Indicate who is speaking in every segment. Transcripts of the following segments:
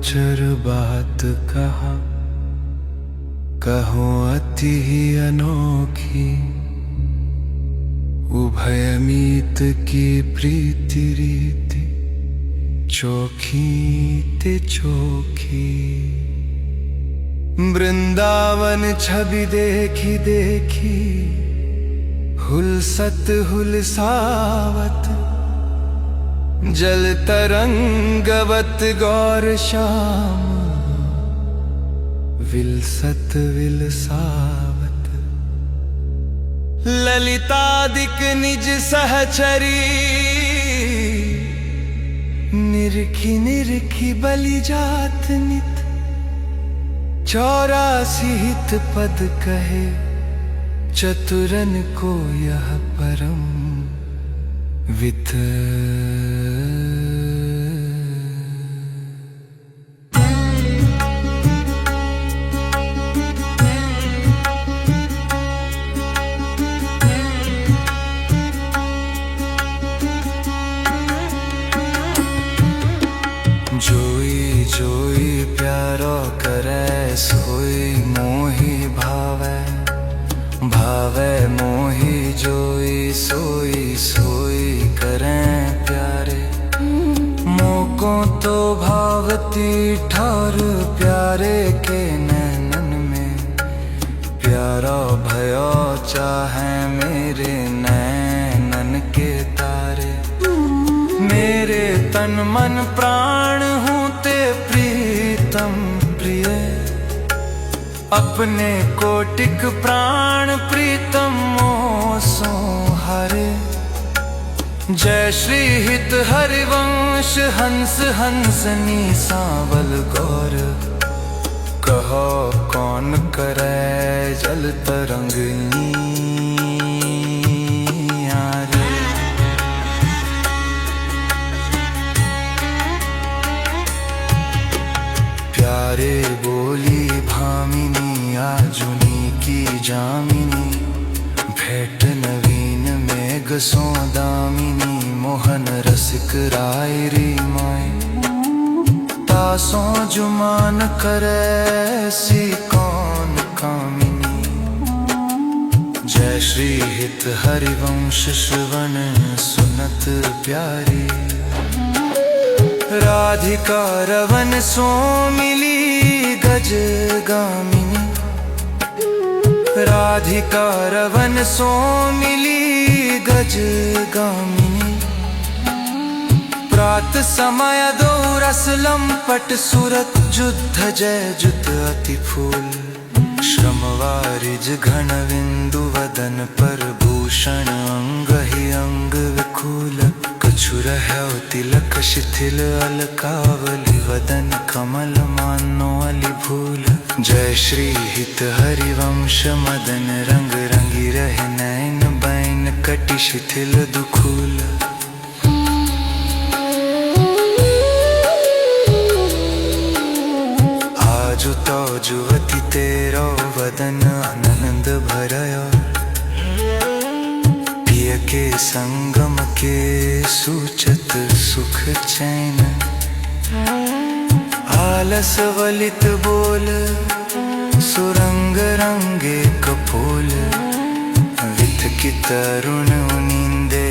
Speaker 1: गोचर बात कहा, कहो अति ही अनोखी। उभयमीत की प्रीति रीति, चोखी ते चोखी। वृंदावन छवि देखी देखी, हुलसत हुलसावत। जल तरंगवत गौर श्याम, विलसत विलसावत। ललितादिक निज सहचरी, निरखी निरखी बलि जात नित। 84 हित पद कहे, चतुरन को यह परम वित। जोई जोई प्यारो करे, सोई मोही भावे। भावे मोही जोई, सोई सोई करें प्यारे। मोकों तो भावती ठार, प्यारे के नैनन में। प्यारा भयो चाहे मेरे नैनन के तारे। मेरे तन मन प्राण हूँ ते प्रीतम प्रिय। अपने कोटिक प्राण प्रीतम मोसो हरे। जय श्री हित हरिवंश, हंस हंसनी सांवल गौर। कहो कौन करे जल तरंगनी यारे। प्यारे बोली भामिनी, आजुनी की जामिनी। भेंट नवीन मेघ सो दामिनी, मोहन रसिक राय री माय। तासों जुमान करे, सी कौन कामिनी। जय श्री हित हरिवंश, श्रवण सुनत प्यारी। राधिका रवन सो मिली, गज गामिनी। राधिका रवन सो मिली, गज गामिनी। प्रात समय दो रस लंपट, सुरत जुद्ध जय जुत अति फूल। श्रम वारिज घन विंदु, वदन पर भूषण अंग ही अंग विखूल। कछु रह्यो तिलक शिथिल, अलकावली वदन कमल मानो अली भूल। जय श्री हित हरिवंश, मदन रंग रंगी रहे नैन बैन। कटि शिथिल दुखूल। आजु तो जुवती तेरो, वदन आनंद भरयो। पिय के संगम के, सूचत सुख चैन। आलस वलित बोल, सुरंग रंगे कपोल। विथ की तरुण नींदे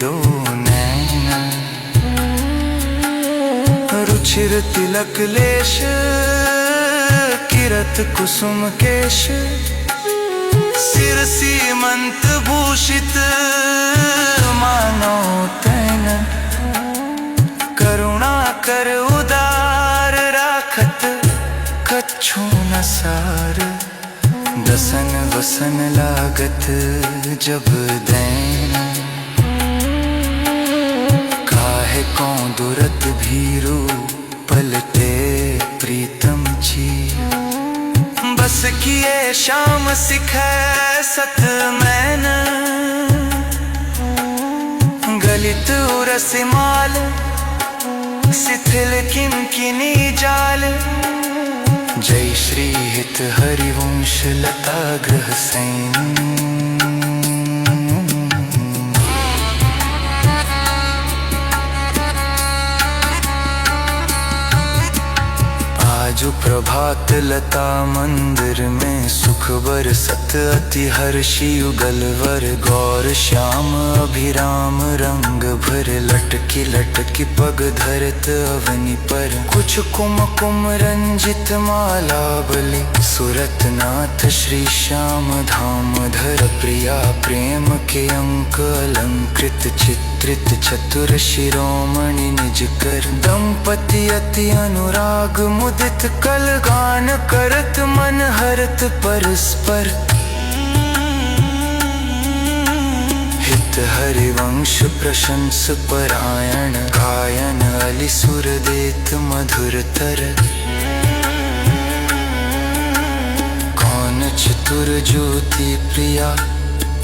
Speaker 1: दो नैन। रुचिर तिलक लेश, किरत कुसुम केश। सिर सीमंत भूषित, मानो तैन। करुणा कर उदार, राखत कछु न सार। दसन वसन लागत जब दैन। काहे को दुरत भीरू, पलटे प्रीतम जी। बस किए शाम सिखै सत मैन। गलित उरस माल, शिथिल किंकिनी जाल। जय श्री हित हरिवंश, लता ग्रह सैन। आजु प्रभात लता मंदिर में सुख बरसत अति हर्षि युगलवर गौर श्याम अभिराम रंग भर लटकी लटकी पग धरत अवनि पर कुछ कुम रंजित माला बलि सुरत नाथ श्री श्याम धाम धर प्रिया प्रेम के अंक अलंकृत चित्रित चतुर शिरोमणि निज कर दंपति अति अनुराग मुदित कल गान करत मन हरत परस्पर हित हरिवंश प्रशंस परायण गायन अली सुर देत मधुर तर कौन चतुर ज्योति प्रिया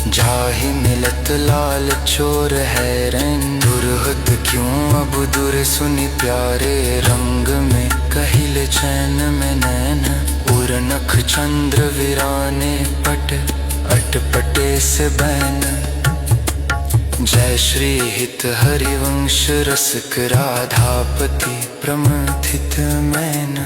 Speaker 1: जाहि मिलत लाल चोर हैरन दुर्हत क्यों अब दुर सुनि प्यारे रंग में कहिल चैन में नैन उर नख चंद्र विराने पट अटपटे से बैन जय श्री हित हरिवंश रसिक राधापति प्रमथित मैन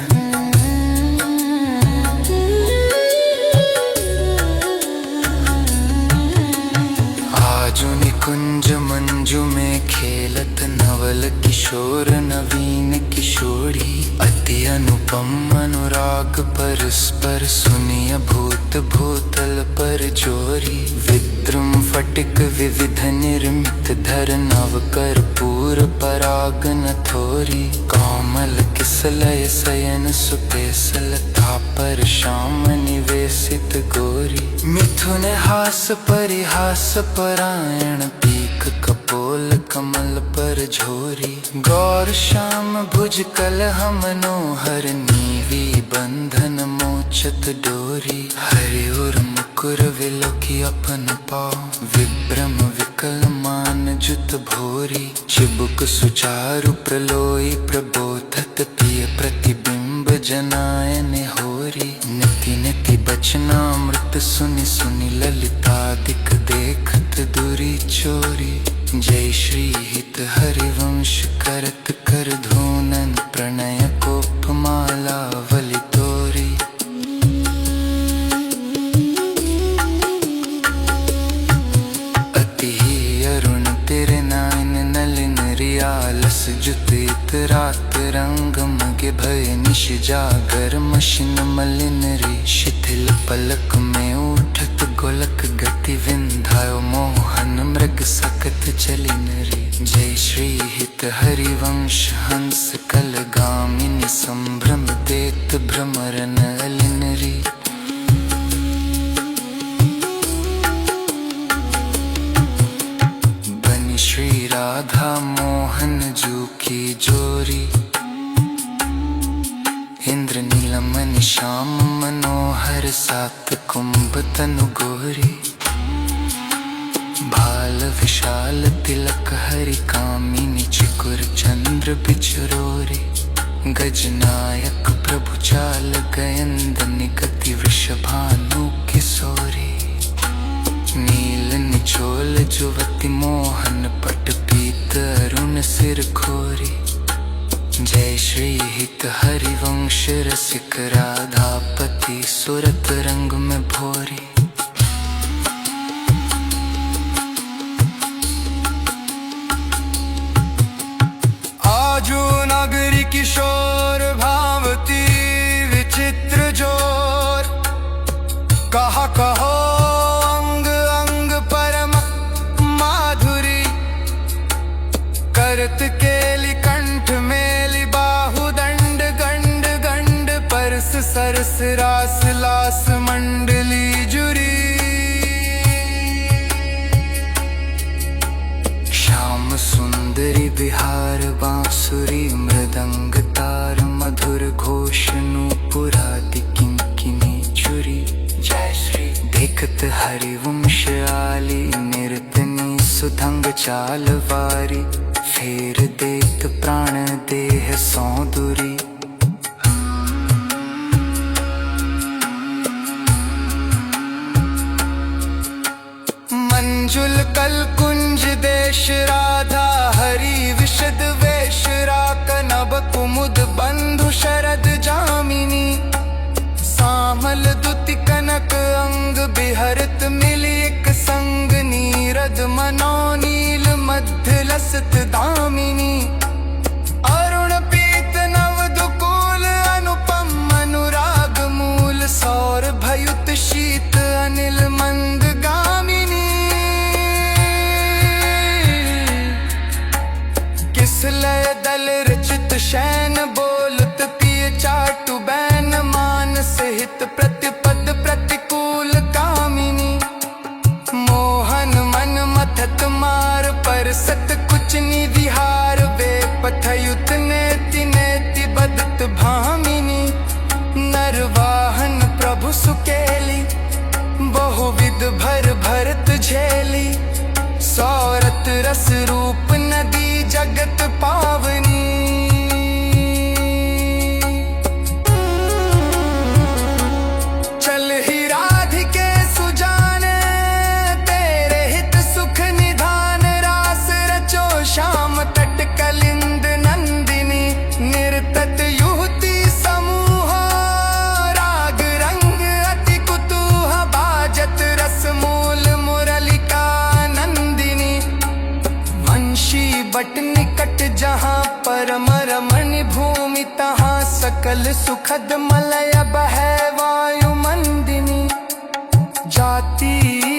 Speaker 1: कुंज मंजू में खेलत नवल किशोर नवीन किशोरी अति अनुपम अनुराग परस्पर सुनिय भूत भूतल पर जोरी विद्रुम फटिक विविध निर्मित धर नव कर्पूर पराग नथोरी कोमल किसलय सयन सुपेसल तापर श्याम निवेशित गोरी मिथुन हास परिहास परायण पीक कपोल कमल पर झोरी गौर श्याम भुज कलह मनोहर नीवी बंधन मोचत डोरी हरि उर मुकुर विलोकी अपन पाँव विभ्रम विकल मान जुत भोरी चिबुक सुचारु प्रलोई प्रबोधत पिय प्रतिबिंब जनायन होरी निति निति बचनामृत सुनि सुनि ललितादिक देखत दुरी चोरी जय श्री हित हरिवंश करत कर धूनन प्रणय कोपमाला वलि तोरी अति ही अरुण तेरे नायन नलिन रियालस जुतित रात रंग मगे भय निश जागर मशिन मलिन री शिथिल पलक में उठत गोलक गति विंधायो मोहन मृग सकत चली नरी जय श्री हित हरिवंश हंस कल गामिनी संभ्रम देत भ्रमरन अलिनरी बनी श्री राधा मोहन जू की जोरी इंद्र नीलमणि श्याम मनोहर सात कुंभ तनु गोरी भाल विशाल तिलक हरि कामिनी चिकुर चंद्र बिचरोरी गजनायक प्रभु चाल गयंदनि गति वृषभानु किशोरी नील निचोल जुवति मोहन पट पीत अरुण सिर खोरी जय श्री हित हरिवंश रसिक राधापति सुरत रंग में भोरी आजू नगरी किशोर भावती विचित्र जोर कहा कहो अंग अंग परम माधुरी करत केली कंठ मेली बाहु दंड गंड गंड परस सरस रास लास मंडली जुरी श्याम सुंदरी बिहार बांसुरी मृदंग तार मधुर घोष नूपुरादि किंकिनी चुरी जय श्री देखत हरिवंश आली निरतनी सुधंग चाल वारी फेर देत प्राण देह सौंदुरी मंजुल कल कुंज देश राधा हरि विशद वेश राकनब कुमुद बंधु शरद जामी रस रूप नदी जगत पावनी। चल ही राधिके सुजाने तेरे हित सुख निधान। रास रचो श्याम तट कलिंद नंदिनी। निर्तत युवती समूह राग रंग अति कुतूह। बाजत रस मूल मुरलिका नंदिनी। वंशी बट निकट जहाँ परम रमणि भूमि। तहाँ सकल सुखद मलय बहै वायु मंदिनी। जाति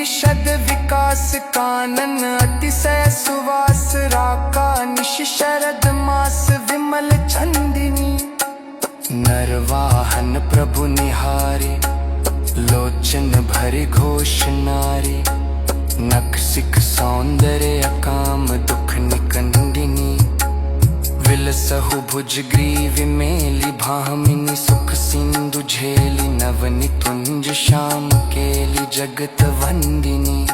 Speaker 1: शद विकास कानन अतिशय सुवास। राका निश शरद मास विमल चंदिनी। नरवाहन प्रभु निहारी लोचन भरि घोष नारी। नख सिख सौंदर्य अकाम दुख निकंदिनी। विलसहु भुज ग्रीव मेली भामिनी। सुख सिंधु झेली नवनि तुंज श्याम केली जगत वंदिनी।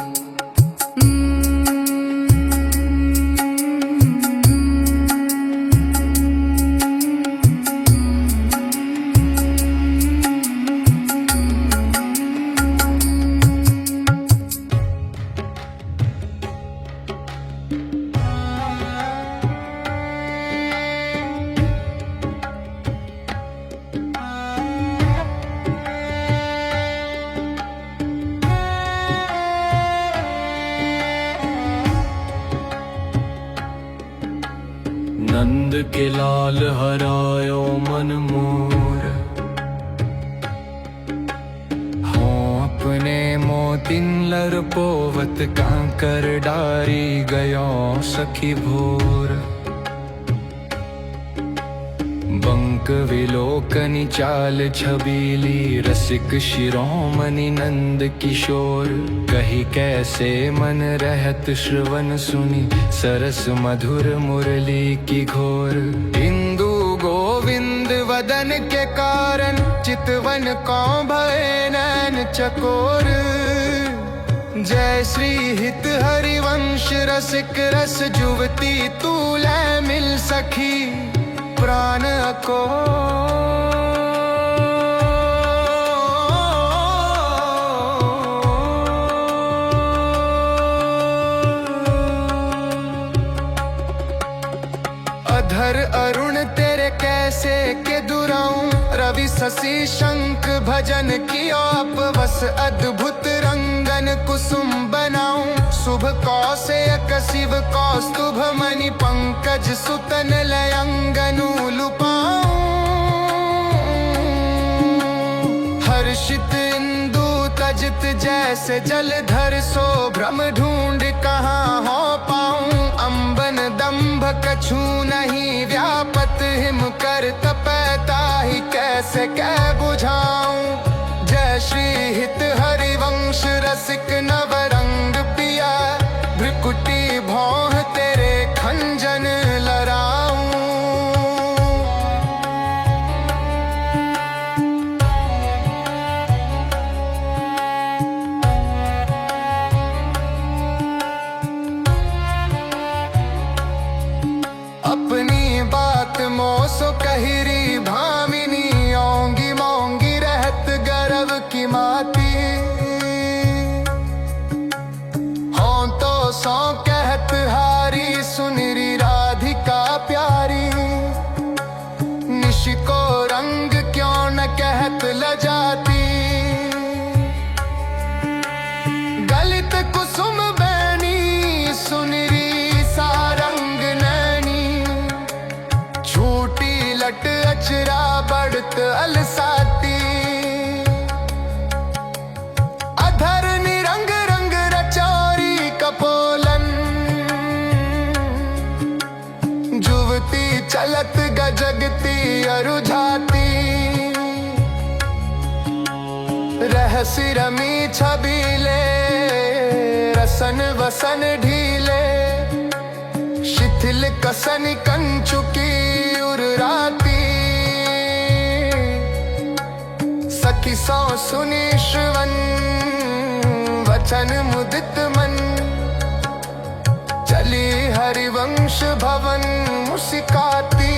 Speaker 2: नंद के लाल हरायो मन मोर।
Speaker 1: हों अपने मोतिन लर पोवत कांकर डारी गयो सखी भोर। बंक विलोकनी चाल छबीली। रसिक शिरोमणि नंद किशोर। कही कैसे मन रहत श्रवण सुनी। सरस मधुर मुरली की घोर। इंदु गोविंद वदन के कारण। चितवन को भय नैन चकोर। जय श्री हित हरिवंश रसिक रस जुवती। तू लै मिल सखी प्राण को। अधर अरुण तेरे कैसे के दुराऊं। रवि शशि शंख भजन की आप बस। अद्भुत रंगन कुसुम बनाऊं। शुभ कौशेयक शिव कौस्तुभ मणि। पंकज सुतन लयंगनु लुपाऊं। हर्षित इंदु तजित जैसे जलधर। सो भ्रम ढूंढ कहाँ हो पाऊं। अंबन दंभ कछु नहीं व्यापत। हिम कर तपैता ही कैसे कै बुझाऊं। जय श्री हित हरिवंश रसिक नवरंग पिया। भ्रिकुटी भौह तेरे खंजन लराऊं। अपनी बात मोसो कहिरी भामिनी। ओंगी मोंगी रहत गर्व की माती। हों तो सौ कहत हारी सुनिरी राधिका प्यारी। निश को रंग क्यों न कहत लजाती। गलित कुसुम बैनी सुनिरी सारंग नैनी। छूटी लट अचरा बढ़त अलसाती। अधर निरंग रंग रचौरी कपोलन। जुवती चलत गजगती अरुझाती। रहस्य रमी छबीले। रसन वसन ढीले। शिथिल कसन कंचुकी उर्राती। सखी सौ सुनी श्रवण वचन मुदित मन। चली हरिवंश भवन मुस्काती।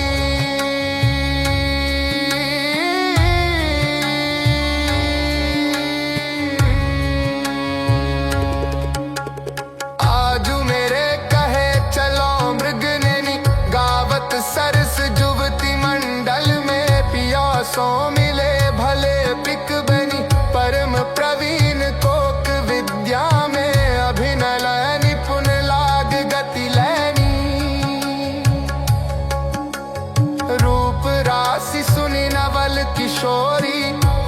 Speaker 1: आजू मेरे कहे चलो मृगनैनी, गावत सरस जुवती मंडल में पिया सो मिले भले पिक बनी। परम प्रवीण कोक विद्या में अभिनय निपुण लाग गति लैनी। रूप राशि सुनि नवल किशोरी,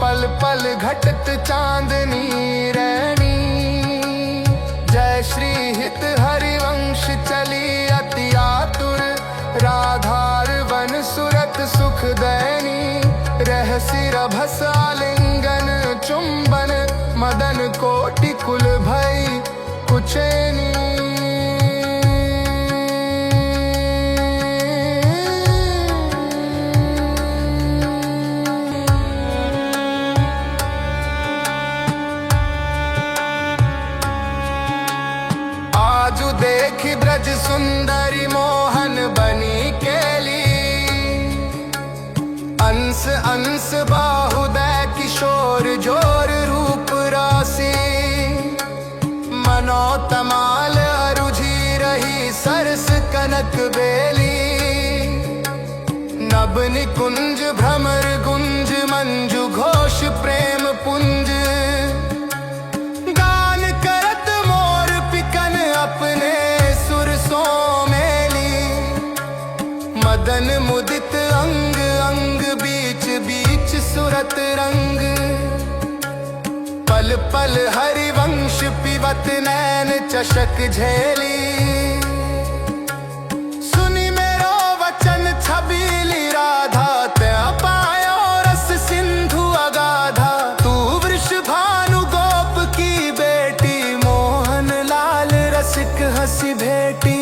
Speaker 1: पल पल घटत चांदनी रैनी। जय श्री हित हरिवंश चली अति आतुर, राधार वन सुरत सुख दैनी। रहसी रभस आलिंगन चुंबन, मदन कोटि कुल भई कुचैनी। आजू देखी ब्रज सुंदरी मोहन बनी केली। अंश अंश बाहुदय किशोर जोर रूप राशि। मनोतमाल अरुझी रही सरस कनक बेली। नभ निकुंज भ्रमर गुंज मंजू घोष प्रेम पुंज। गान करत मोर पिकन अपने सुर सो मेली। मदन मुदित अंग अंग बीच बीच सुरत रंग। पल पल हरिवंश पिबत नैन चषक झेली। सुनि मेरो वचन छबीली राधा, त्या पायो रस सिंधु अगाधा। तू वृष भानु गोप की बेटी, मोहन लाल रसिक हसी भेटी।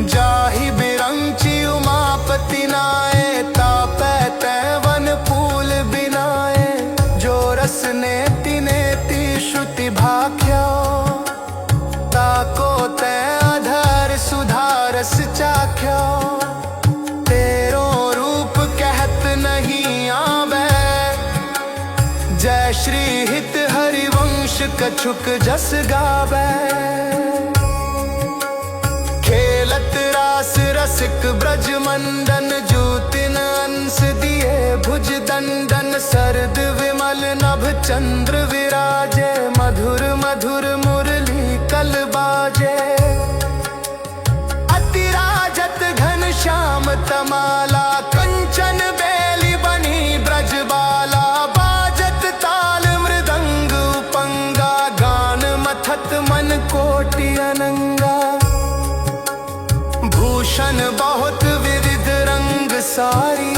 Speaker 1: जाहि बिरंची उमापति नाए, तापै तैवन फूल बिनाए। जो रस नेति नेति श्रुति भाख्यो, ताको तै अधर सुधारस चाख्यो। तेरो रूप कहत नहीं आवे, जय श्री हित हरिवंश कछुक जस गावे। खेलत रास रसिक ब्रज मंडन, जूतिन अंश दिए भुज दंडन। सरद विमल नभ चंद्र विराजे, मधुर मधुर मुरली कल बाजे। अति राजत घन श्याम तमाला, कंचन बेली बनी ब्रजबाला। बाजत ताल मृदंग उपंगा, गान मथत मन कोटि अनंगा। भूषण बहुत विविध रंग सारी,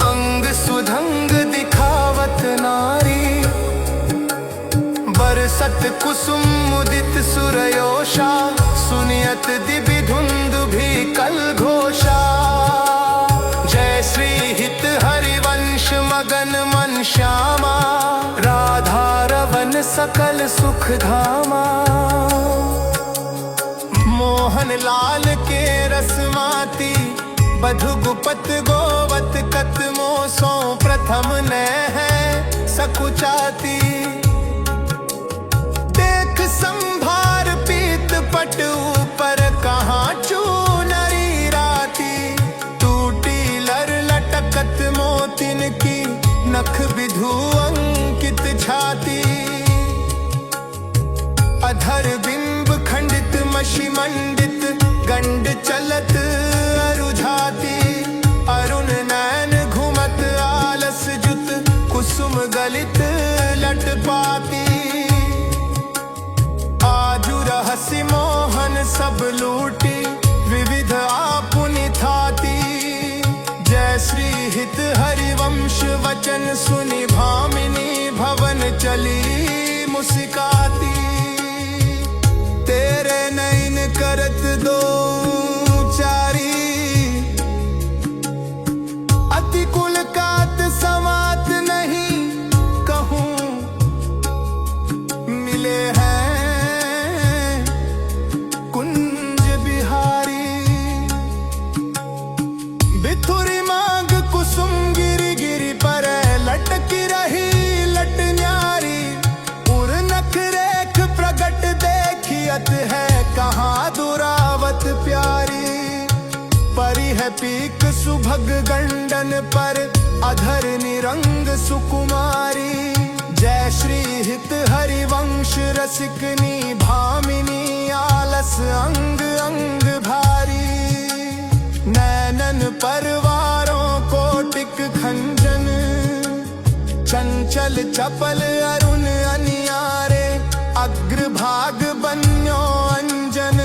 Speaker 1: अंग सुधंग दिखावत नारी। बरसत कुसुम मुदित सुरयोषा, सुनियत दिव्य धुंध भी कल घोषा। जय श्री हित हरिवंश मगन मन श्यामा, राधा रवन सकल सुख धामा। मोहन लाल के रसमाती, बधु गुपत गोवत कतमो सो। प्रथम न है सकुचाती, देख संभार पीत पट ऊपर। कहाँ चूनरी राती, टूटी लर लटकत मोतिन की। नख विधु अंकित छाती, अधर बिंब खंडित मषि मंडित। गंड चलत अरुझाती, अरुण नैन घुमत आलस जुत। कुसुम गलित लट पाती, आजु रहसि मोहन सब लूटी। विविध आपुनि थाती, जय श्री हित हरिवंश वचन सुनि। भामिनी भवन चली मुस्काती। तेरे नैन करत दो चारी, अति कुल कात समात नहीं कहूँ। मिले हैं सुभग गंडन पर अधर निरंग सुकुमारी। जय श्री हित हरिवंश रसिकनी भामिनी आलस अंग अंग भारी। नैनन परवारों कोटिक खंजन चंचल चपल अरुण अनियारे। अग्रभाग बन्यो अंजन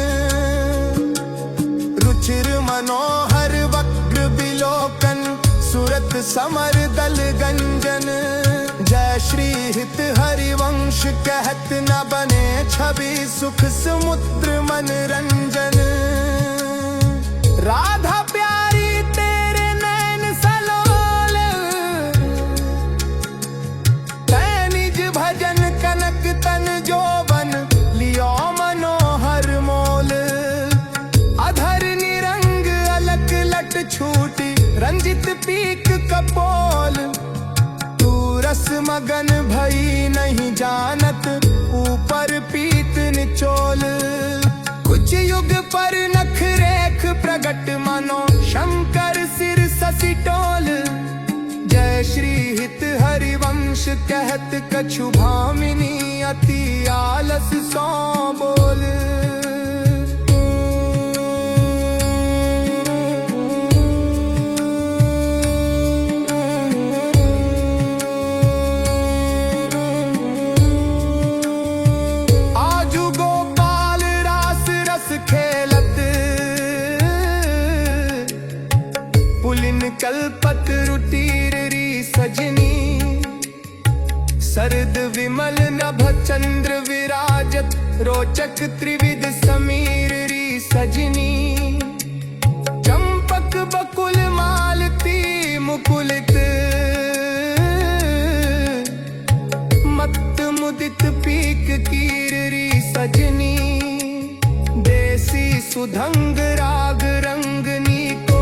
Speaker 1: रुचिर मनोहर वक्र बिलोकन। सुरत समर दल गंजन। जय श्री हित हरिवंश कहत न बने छवि सुख समुद्र मनरंजन। राधा प्यारी तेरे नैन सलोल। तै निज भजन कनक तन जोबन लियो मनोहर मोल। अधर निरंग अलक लट छूटी रंजित पीक कपोल। तू रस मगन भई नहीं जानत ऊपर पीत निचोल। कुछ युग पर नख रेख प्रगट मानो शंकर सिर ससी टोल। जय श्री हित हरिवंश कहत कछु भामिनी अति आलस सो बोल। कल्पत रुटीर री सजनी। सरद विमल नभ चंद्र विराजत रोचक त्रिविध समीर री सजनी। चंपक बकुल मालती मुकुलित मत्त मुदित पीक कीर री सजनी। देसी सुधंग राग रंगनी को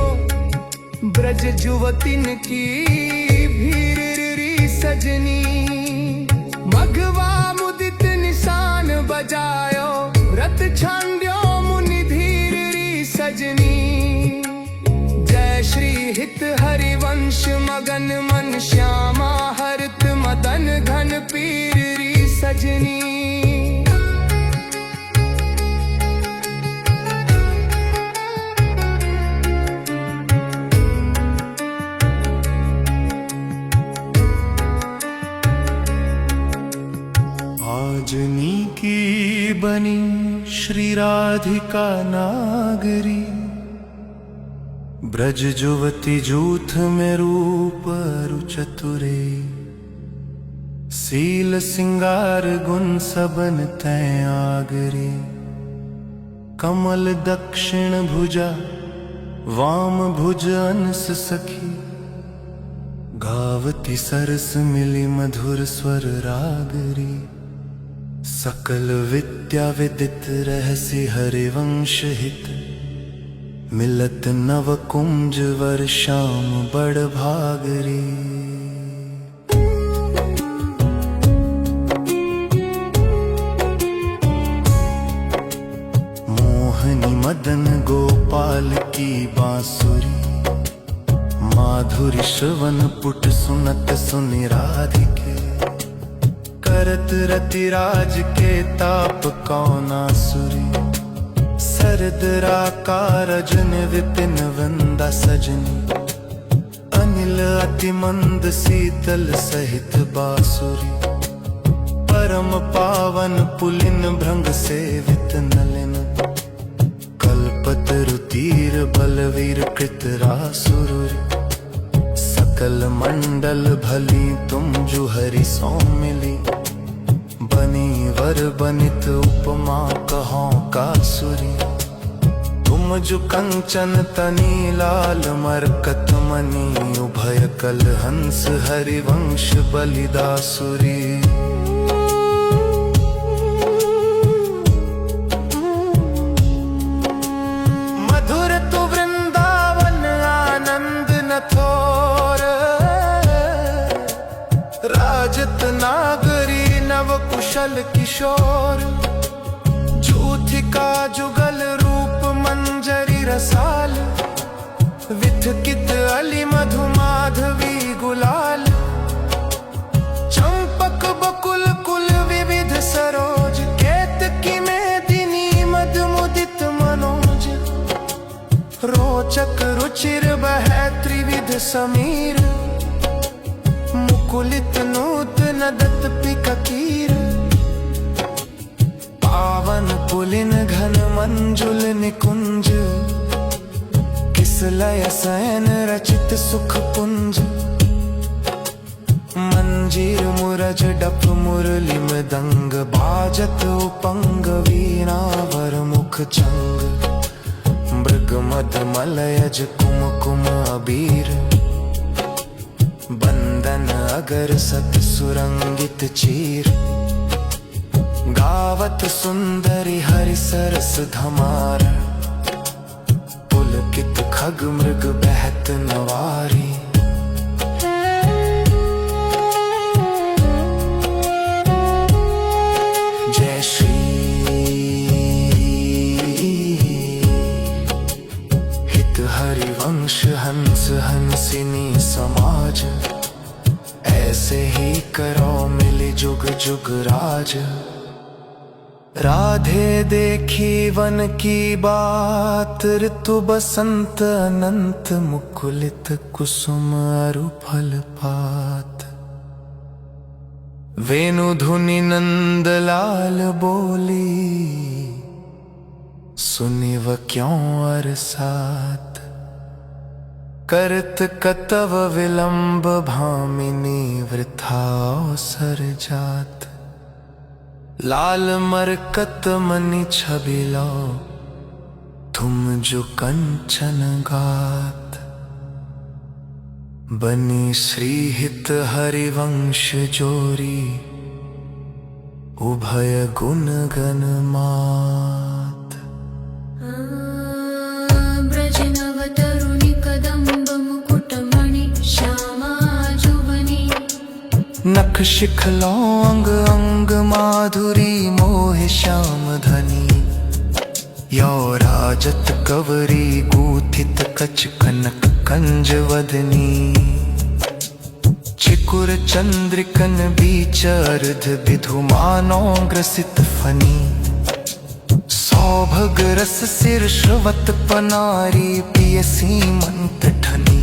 Speaker 1: ब्रज जुवतिन की भीर री सजनी। मघवा मुदित निशान बजायो रत छांड्यो मुनि धीर री सजनी। जय श्री हित हरिवंश मगन मन श्यामा हरत मदन घन पीर री सजनी।
Speaker 3: आजनी की बनी श्री राधिका नागरी। ब्रज जुवती जूथ में रूप अरु चतुरे। सील सिंगार गुण सबन तै आगरे। कमल दक्षिण भुजा वाम भुज अंस सखी। गावती सरस मिली मधुर स्वर रागरी। सकल विद्या विदित रहस्य हरिवंश हित। मिलत नव कुंज वर श्याम बड़ भागरी। मोहनी मदन गोपाल की बांसुरी। माधुरी श्रवण पुट सुनत सुनि राधिके। करत रतिराज के ताप कौना सुरी। सरद राकार जन विपिन वंदा सजनी। अनिल अति मंद शीतल सहित बासुरी। परम पावन पुलिन भृंग सेवित नलिन। कल्पत रुतीर बलवीर कृत रासुरी। सकल मंडल भली तुम जो हरि सो मिली। बनी वर बनित उपमा कहो कासुरी। तुम जो कंचन तनी लाल मरकत मनी। उभय कल हंस हरिवंश बलिदासुरी। मधुर तु वृंदावन आनंद न थोर। राजत नागरी नव कुशल किशोर। झूठी का जुगल रूप मंजरी रसाल। विथकित अली मधुमाधवी गुलाल, चंपक बकुल कुल विविध सरोज, केतकी मेदिनी मद मुदित मनोज, रोचक रुचिर बहै त्रिविध समीर, मुकुलित नूतन दत्त पिककीर, पावन पुलिन घन मंजुल निकुंज, किसलय सैन रचित सुख पुंज, मंजीर मुरज डप मुरली मृदंग, बाजत उपंग वीणा वर मुख चंग, मृग मद मलयज कुमकुम अबीर, बंदन अगर सत सुरंगित चीर, गावत सुंदरी हरि सरस धमार, पुलकित खग मृग बहत नवारी, जय श्री हित हरिवंश हंस हंसिनी समाज, ऐसे ही करो मिली जुग जुग राज, राधे देखी वन की बात, ऋतु बसंत अनंत मुकुलित कुसुम अरु फल पात, वेणु धुनि नंद लाल बोली, सुनिव क्यों अरसात, करत कतव विलंब भामिनी, वृथा अवसर जात, लाल मरकत मनि छबिलो, तुम जो कंचन गात, बनी श्रीहित हरिवंश जोरी, उभय गुण गण मात,
Speaker 4: ब्रज नव तरुणी कदम्ब मुकुट मणि, श्यामा जुवनी,
Speaker 3: नख शिखलो अंग अंग माधुरी, मोह श्याम धनी, यो राजत कवरी गूथित कच कनक कंज वदनी, चिकुर चंद्रिकन बीच अर्ध विधुमानो ग्रसित फनी, सौभग रस शीर्षवत पनारी, पियसी मंत ठनी,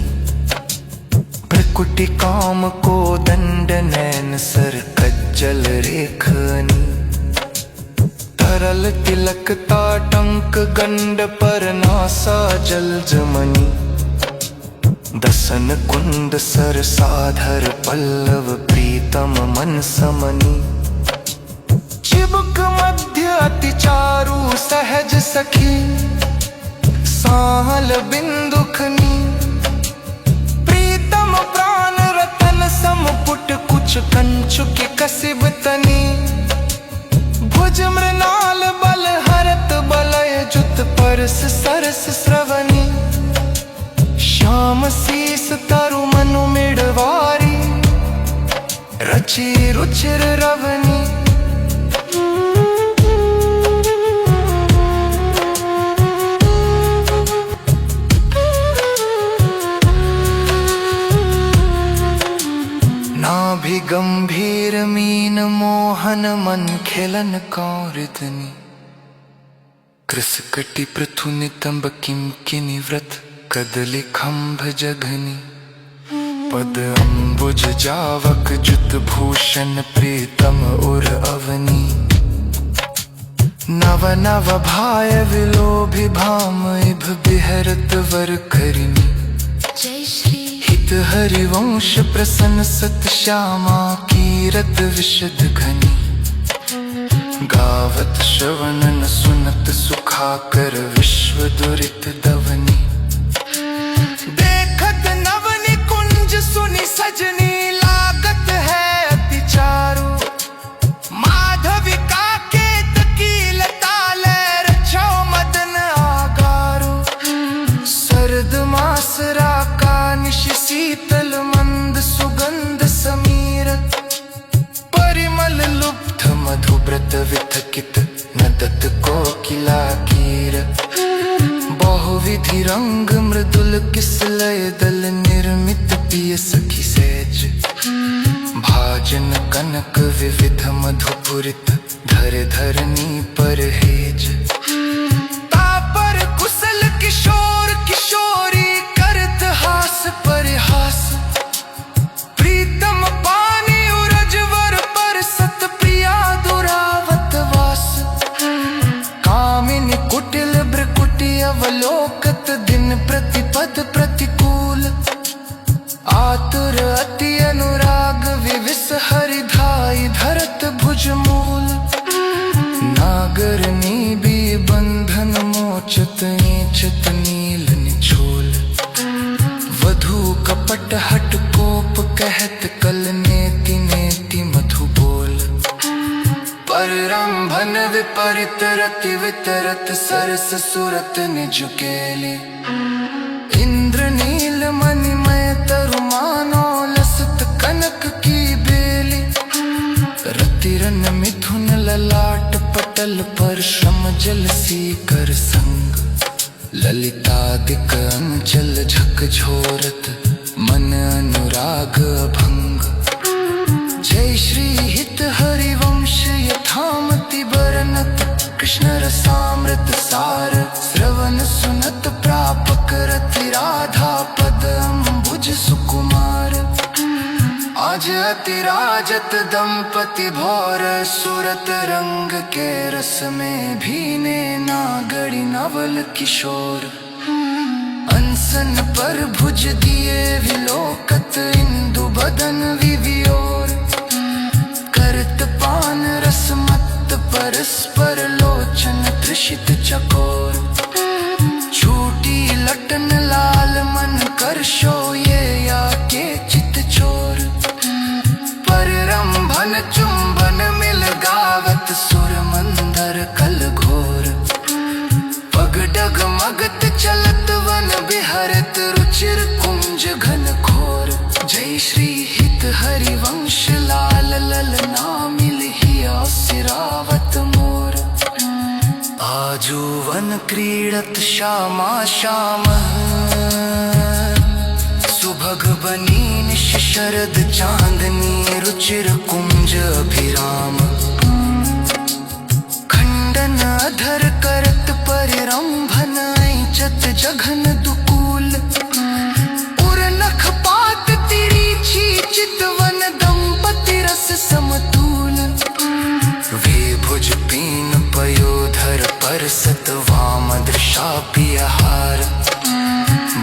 Speaker 3: भ्रकुटि काम को दंड नैन सर कज्जल रेखनी, तरल तिलक ताटंक गंड पर नासा जल जमनी, दसन कुंद सर साधर पल्लव प्रीतम मन समनी, चिबुक मध्य अति चारु सहज सखी, साहल बिंदुखनी, प्रीतम प्राण रतन समपुट कुछ कंचुकी कसिब तनी, भुज मृणाल बल हरत बलय जुत परस सरस श्रवणी, श्याम शीस तरु मनु मिड़वारी, रचि रुचिर रवनी, नाभि गंभीर मीन मोहन मन खिलन कौरिदनी, कृस कटि पृथु नितंब किंकिनी व्रत, कदली खंभ जघनी, पद अम्बुज जावक जुत भूषण प्रीतम उर अवनी, नव नव भाय विलोभि भाम इभ बिहरत वर करिनी,
Speaker 4: जय श्री
Speaker 3: हित हरिवंश प्रसन्न सत श्यामा, कीरत विशद घनी, गावत श्रवणन सुनत सुखाकर विश्व दुरित दवनी, देखत नवनी कुंज सुनी सजनी, लागत है अति चारु, माधविका केतकी लता लहर छो मदन आगारू, शरद मास राका निशि शीतल मंद सुगंध समीर, परिमल लुब्ध मधुव्रत विथकित नदत कोकिला कीर, बहुविधि रंग मृदुल किस प्रिय सखी सहज भाजन कनक विविध मधुपुरित धर धरनी पर हेज तापर कुशल किशोर किशोरी करत हास परिहास प्रीतम पानी उरजवर पर सत प्रिया दुरावत वास कामिनी कुटिल ब्रकुटी अवलोकत दिन प्रतिपद प्रतिकूल आतुर अति अनुराग विविस हरिधाई धरत भुजमूल नागरनी भी बंधन मोचत नीचत नील निछोल वधु कपट हट कोप कहत कल नेति नेति मधु बोल पररंभन विपरीत रति वितरत सरस सुरत निज केली इंद्र नील मणिमय तरुमानो लसत कनक की बेली रतिरन मिथुन ललाट पटल पर श्रम जल सी कर संग ललितादिक अंचल झकझोरत मन अनुराग भंग जय श्री हित हरिवंश यथामति बरनत कृष्ण रसामृत सार श्रवण सुनत प्रापक रति राधा पद अम्बुज सुकुमार आज अतिराजत दंपति भोर सूरत रंग के रस में भीने नागड़ी नवल किशोर अनसन पर भुज दिए विलोकत इंदु बदन विवियोर करत पान रस मत परस्पर लोचन त्रिषित चकोर छूटी लटन लाल मन करशो ये या के चित चोर पररंभन चुंबन मिल गावत सुर मंदर कल घोर पग डग मगत चलत वन बिहरत रुचिर कुंज घन घोर जय श्री हित हरिवंश लाल ललना मिल हिया सिरावत मोर आजू वन क्रीडत श्यामा श्याम सुभग बनी निश शरद चांदनी रुचिर कुंज अभिराम खंडन अधर करत परिरंभन ऐचत जघन दुकूल उर नख पात तिरीछी चितवन दंपति रस समतूल वे भुज पीन पयोधर पर सत वाम दृशा पियहार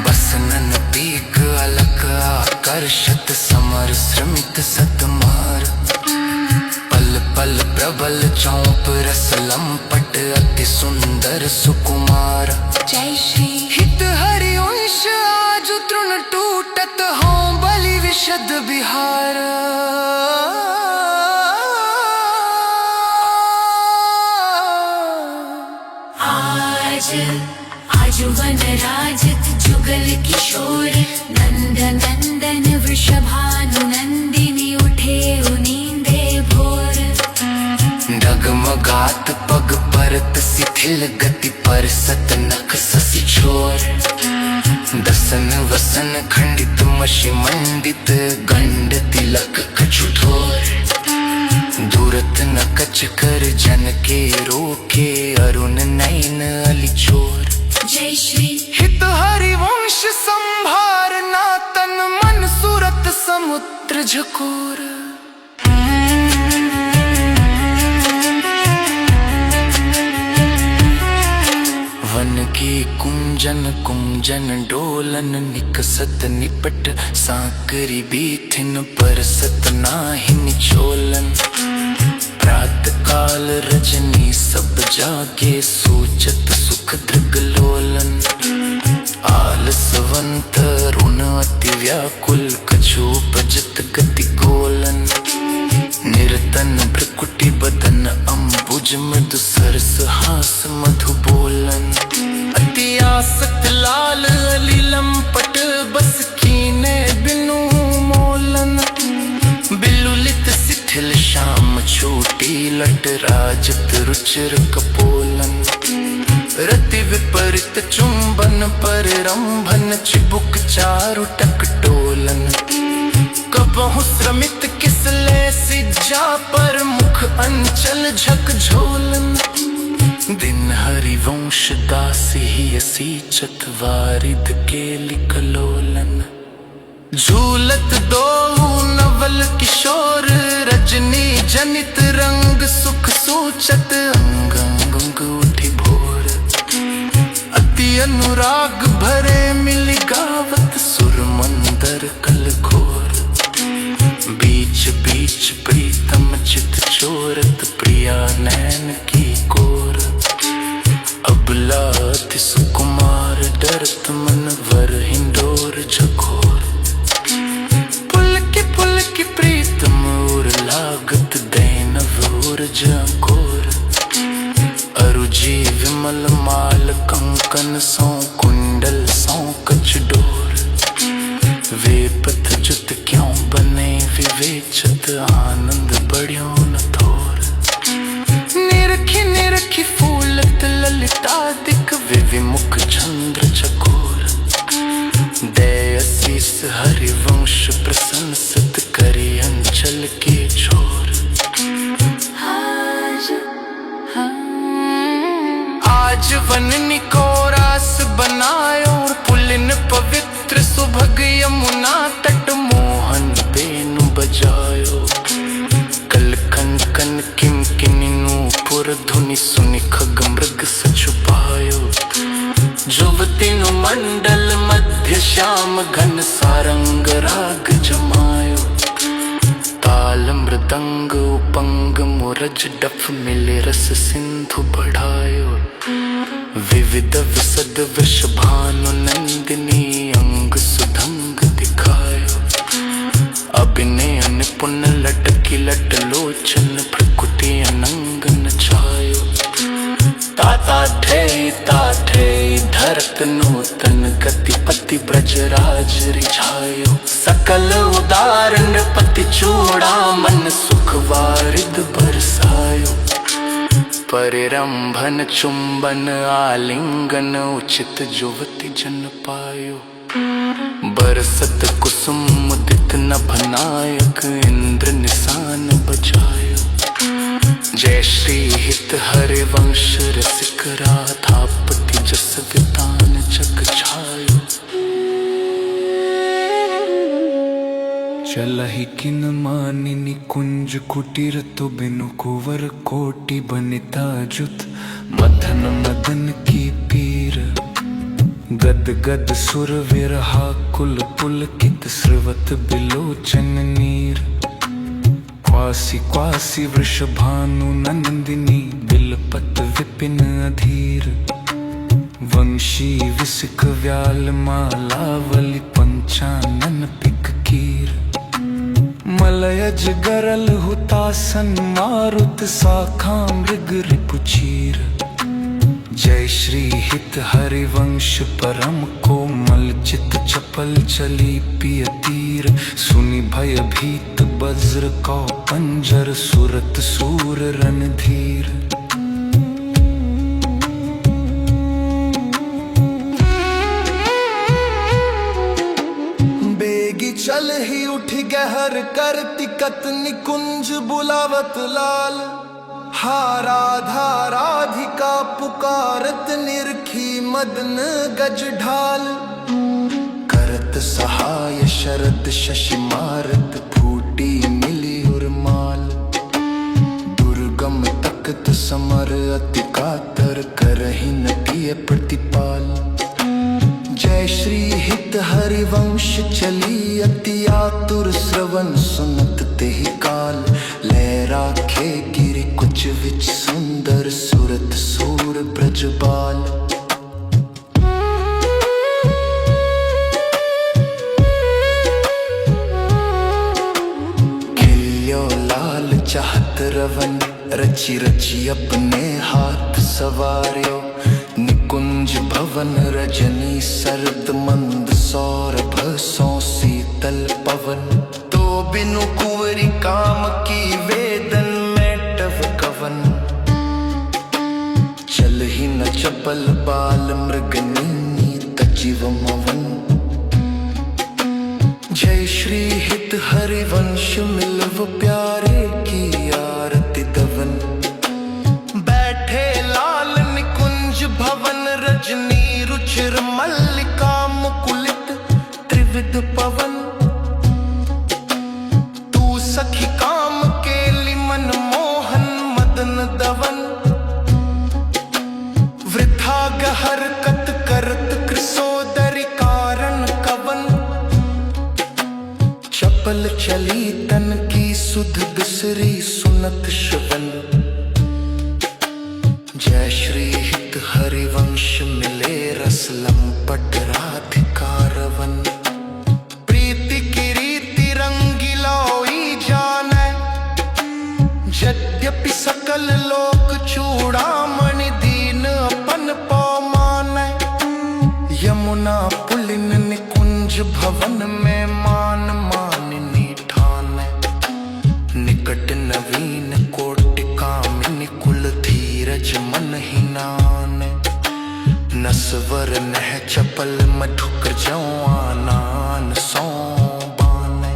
Speaker 3: बसनन पीक अलक आकर्षत समर श्रमित सतमार पल पल प्रबल चौप रस लंपट अति सुंदर सुकुमार
Speaker 4: जय श्री
Speaker 3: हित हरिवंश आज तृण टूटत हो बलि विशद बिहार
Speaker 4: आज वन राजत जुगल किशोर नंद नंदन वृषभानु नंदिनी उठे नींदे भोर
Speaker 3: डगमगात पग परत शिथिल गति पर सत नख ससी छोर दसन वसन खंडित मशि मंडित गंड तिलक कछुठोर दूरत न कच कर जन के रोके अरुण नयन अली चोर
Speaker 4: जय श्री
Speaker 3: हित हरिवंश संभार ना तन मन सूरत समुद्र झकोर वन की कुंजन कुंजन डोलन निकसत निपट सांकरी बीथिन परसत नाही निचोलन प्रात काल रजनी सब जागे सोचत सुख दृग लोलन आलसवंत रुण अति व्याकुल कछु उपजत गति गोलन निरतन भ्रकुटी बदन अम्बुज मृदु सरस हास मधु बोलन अति आसक्त लाल अली लंपट बस कीने बिनु मोलन बिलुलित शिथिल श्याम छोटी लट राजत रुचिर कपोलन रति विपरीत चुंबन पर रंभन चिबुक चारु टकटोलन जा पर मुख अंचल झकझोलन दिन हरिवंश दासी ही असी चतवारिद के लिकलोलन झूलत दो नवल किशोर रजनी जनित रंग सुख सूचत अंग अंग उठी भोर अति अनुराग भरे मिली गावत सुर मंदर कल घोर बीच बीच प्रीतम चित चोरत प्रिया नैन की कोर अबला अति सुकुमार डरत मन वर हिंडोर झकोर पुल की प्रीतम और लागत दैनव और जकोर अरुजी विमल माल कंकन सौ कुंडल सौ कच डोर वे पथ जुत क्यों बने विवेचत आनंद बढ़्यो न थोर निरखी निरखी फूलत ललिता दिक विविमुख चंद्र चकोर दयाशीष हरिवंश प्रसन्न सत करी अंचल के छोर आज वननी को रास बनायो पुलिन पवित्र सुभग यमुना तट मोहन बेनु बजायो कल कन कन किम किनिनु पुर धुनि सुनि खग मृग सछुपायो जुवतिनु मंडल मध्य श्याम घन सारंग राग जमायो ताल मृदंग उपंग मुरज डफ मिले रस सिंधु बढ़ायो विविध विसद वृषभानु नंदिनी अंग सुधंग दिखायो अभिनय निपुण लटकी लट लोचन प्रकृति अनंग नचायो ताठे धरत नूतन गतिपति ब्रजराज रिझायो सकल उदार नृपति चूड़ामन सुख वारिद बरसायो परिरंभन चुंबन आलिंगन उचित जुवति जन पायो बरसत कुसुम मुदित नभनायक इंद्र निशान बजायो जय श्री हित हरिवंश रसिक राधापति जस वितान जग छायो
Speaker 1: चलहि किन मानिनी कुंज कुटीर तो बिनु कुंवर कोटि बनिता जुत मथन मदन की पीर गद गद सुर विरहा कुल पुलकित स्रवत बिलोचन नीर क्वासी क्वासी वृषभानु नंदिनी बिलपत विपिन अधीर वंशी विसिक व्याल मालावली पंचानन पिक कीर मलयज गरल हुतासन मारुत शाखा मृग रिपुचीर जय श्री हित हरिवंश परम कोमल चित चपल चली पिय तीर सुनि भय भीत वज्र कौ पंजर सुरत सूर रणधीर बेगी चल ही उठ गहर कर तिकत निकुंज बुलावत लाल हा राधा राधिका पुकारत निरखी मदन गज ढाल करत सहाय शरद शशि मारत फूटी मिली उर्माल दुर्गम तकत समर अति कातर करहि नटिय प्रतिपाल जय श्री हित हरिवंश चली अति आतुर श्रवण सुनत तेहि काल लय राखे गिरि कुछ विच सुंदर सुरत सूर ब्रजबाल खिल्यो लाल चाहत रवन रची रची अपने हाथ सवार्यो निकुंज भवन रजनी सरद मंद सौरभ सौ शीतल पवन तो बिनु कुंवरी काम की वेदन में टव कवन चल ही न चपल बाल मृगनी तजीव मवन जय श्री हित हरिवंश मिलव प्यारे की आरती दवन। बैठे लाल निकुंज भवन रजनी रुचिर मल्लिका मुकुलित त्रिविध पवन। तू सखी काम केली मन मोहन मदन दवन। वृथा गहरकत करत कृसोदरी कारण कवन। चपल चली तन की सुध बिसरी सुनत श्रवण। जय श्री हित हरिवंश मिले रस लंपट राधिकारवन। प्रीति की रीति रंगिलोई जाने। यद्यपि सकल लोक चूड़ामणि दीन अपन पौमाने। यमुना पुलिन निकुंज भवन में मान मानिनी ठाने। निकट नवीन कोटि कामिनी कुल धीरज मन ही नाने। नसवर नह चपल मधुकर जवानान सौ बाने।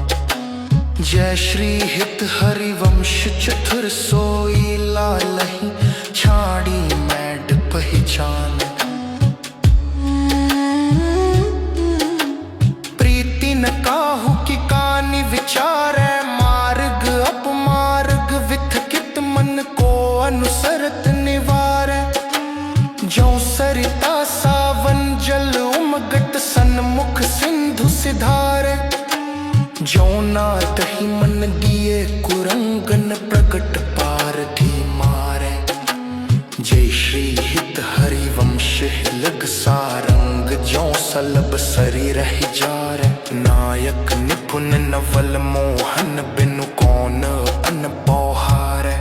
Speaker 1: जय श्री हित हरिवंश चतुर सोई लालही छाड़ी मैड पहचान। प्रीति न काहू की कानी विचारे। मार्ग अपमार्ग विथकित मन को अनुसरत निवारे। जो सरिता सावन जल उमगट सन्मुख सिंधु सिधारे। जो नाथ ही मन दिए कुरंगन प्रकट पारधी मारे। जय श्री हित हरिवंश लग सारंग जो सलब सरी रह जारे। नायक निपुण नवल मोहन बिनु कौन अन पौहारे।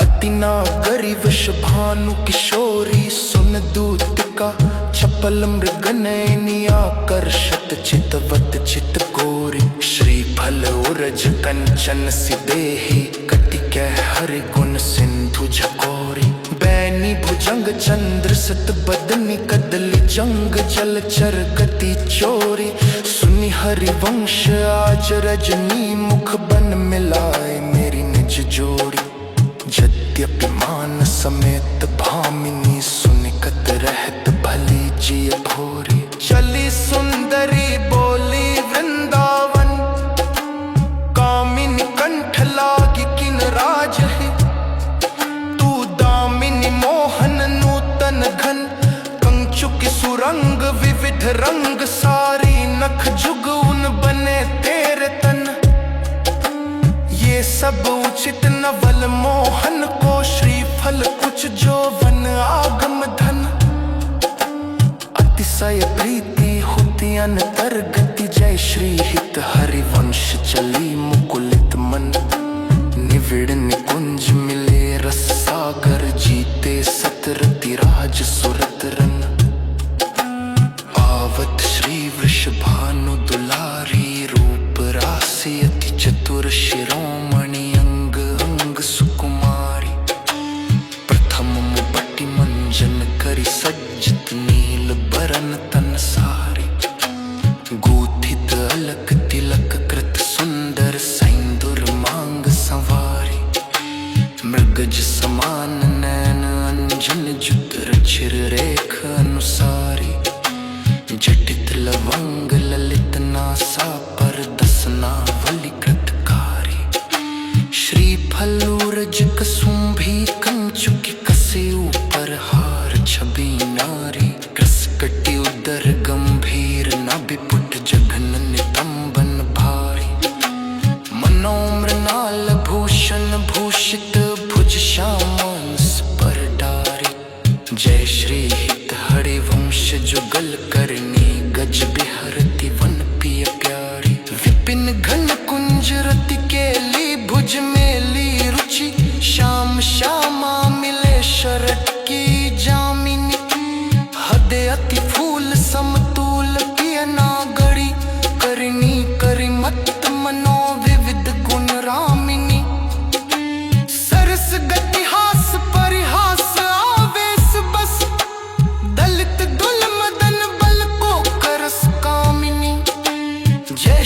Speaker 1: अति नागरी विष भानु किशोरी सुन दूतिका। चपल मृग नयनी आकर्षत चितवत चित गोरी। श्री फल उरज कंचन सिदेही कटिक हरि गुण सिंधु झकोरी। बैनी भुजंग चंद्र सत बदनी कदली जंग जल चर गति चोरी। सुनि हरिवंश आज रजनी मुख बन मिलाए मेरी निज जोड़ी। यद्यपि मान समेत भामिनी सुनिकत रहत भली जिय भोरी। चली सुंदरी बोली वृंदावन। कामिनी कंठ लागी किन राज है। तू दामिनी मोहन नूतन घन। कंचुक सुरंग विविध रंग सारी। नख जुग उन बने तेरे तन। ये सब उचित नवल मोहन को। श्रीफल कुछ जो वन आगम धन। अतिशय प्रीति होती अंतर्गति। जय श्री हित हरिवंश चली मुकुलित मन। निविड़ निकुंज मिले रस सागर। जीते सतरति राज सुरत रन। आवत श्री वृषभानु दुलारी। रूप राशि अति चतुर शिरोमणि। अंग अंग सुकुमारी। प्रथम मुपटि मंजन करी सज्जित। नील बरन तन सारी। गूथित अलक तिलक कृत सुंदर। सैंदुर मांग संवारी। मृगज समान नैन अंजन जुत रुचिर रेख अनुसारी। जटित लवंग ललित नासा पर दसना वली कृतकारी। श्रीफल उरज कसुंभी कंचुकी कसे ऊपर हार छवि नारी। कृसकटी उदर गंभीर नाभि पुट जघन नितंबन भारी। मनोमृणाल भूषण भूषित भुज श्यामांस पर डारी। जय श्री हित हरिवंश जुगल करनी। गज बिहरती वन पिय प्यारी। विपिन घन कुंज रति केली भुज मेली रुचि। श्याम श्यामा मिले शरट की जामिनी। हदे अति फूल समतूल पिय नागरी। करनी करी मत मनो विविध गुण रामिनी। सरस गति हास परिहास आवेश बस। दलित दुल मदन बल को करस कामिनी। जय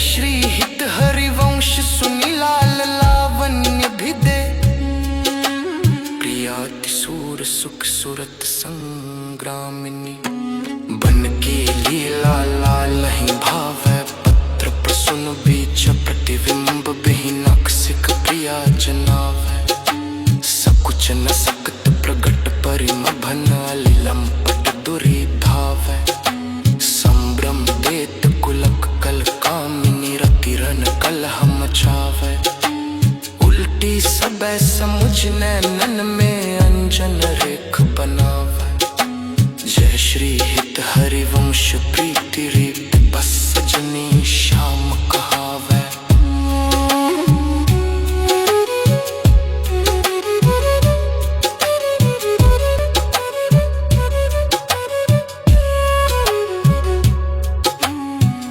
Speaker 3: प्रतिबिंब बिहीन अक्सिक प्रिया जनाव है सब कुछ न सकत प्रगट परिम भन अलिलम पट दुरी भाव है संभ्रम देत कुलक कल कामिनी रतिरन कलह मचावे उल्टी सब समुझ नैनन में अंजन रेख बनावे जय श्री हित हरिवंश प्रीति रीत बस सजनी श्याम कहावे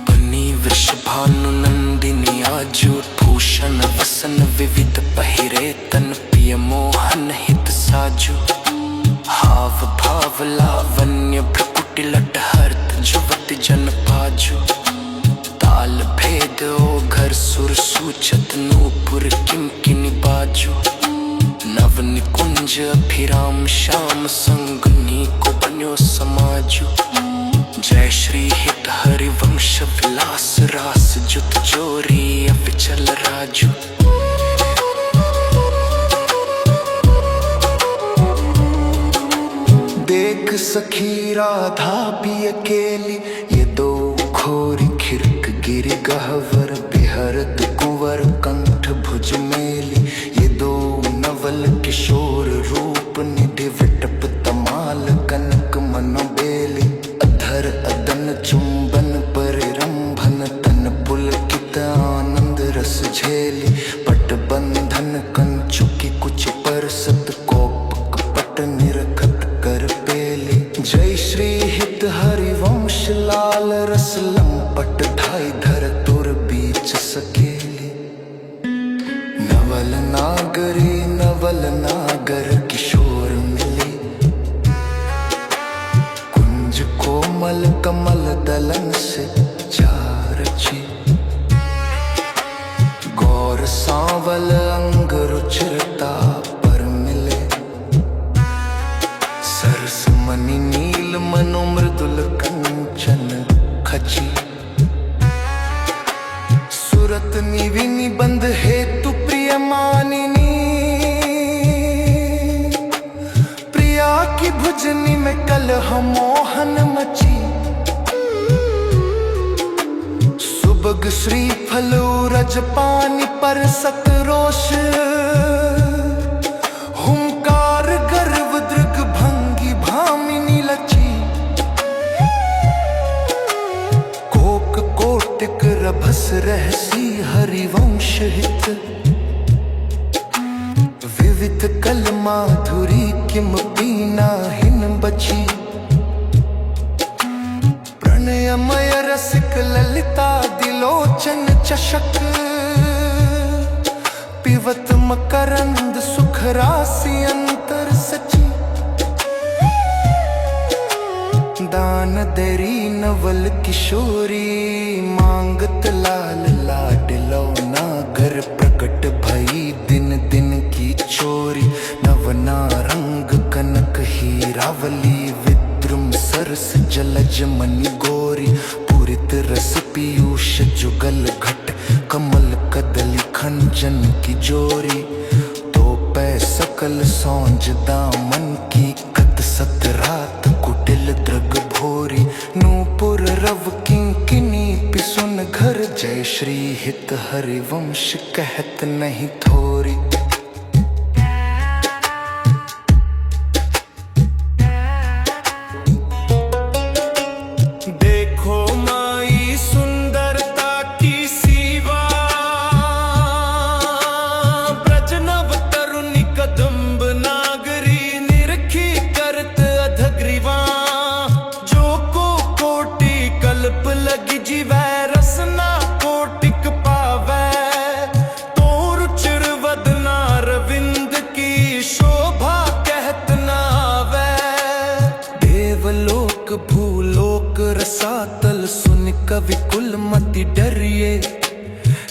Speaker 3: बनी वृषभानु नंदिनी आजू भूषण वसन विविध पहिरे तन पिय मोहन हित साजू हाव भाव लावण्य भ्रकुटि लटहर्त जुवति जन पाजू ताल भेद ओ घर सुर सूचत नूपुर किंकिनी बाजू नव निकुंज अभिराम श्याम संगनी को बन्यो समाजू जय श्री हित हरिवंश विलास रास जुत जोरी अविचल राजू देख सखी राधा भी अकेली ये दो घोरी खिरक गिरि गहवर बिहरत कुंवर कंठ भुज मेली ये दो नवल किशोर रूप निधि विटप तमाल कनक मन बेली अधर अदन चुंबन परिरंभन तन पुलकित आनंद रस झेली पट बंधन कंचुकी कुछ परसत कोप कपट निरखत कर पेली जय श्री हित हरिवंश लाल रस लंपट ढाई धर तुर बीच सकेली नवल नागर किशोर मिली कुंज कोमल कमल दलन से चारची गौर सांवल अंग रुचिरता पर मिले सरस मणि नील मनो मृदुल कंचन खची सुरत निवि निबंध हेतु प्रिय मानिनी प्रिया की भुजनी में कलह मोहन मची सुबग श्रीफल रज पानी पर सकरोष हुंकार गर्व दृग भंगी भामिनी लची कोक कोटिक रभस रहसी हरिवंश हित विविध कल माधुरी किम पीना हिन बची प्रणयमय रसिक ललिता दिलोचन चषक पिवत मकरंद सुख राशि अंतर सची दान देरी नवल किशोरी मांगत लाल लाडलो नागर प्रकट भई दिन दिन की चोरी नवना रंग कनक हीरावली विद्रुम सरस जलज मणि गोरी पूरित रस पीयूष जुगल घट कमल कदली खंजन की जोरी तो पै सकल सौंज दामन की कत सत रात कुटिल द्रग भोरी नूपुर रव किंकिनी पिसुन घर जय श्री हित हरिवंश कहत नहीं थोरी भूलोक रसातल सुन कवि कुल मति डरिए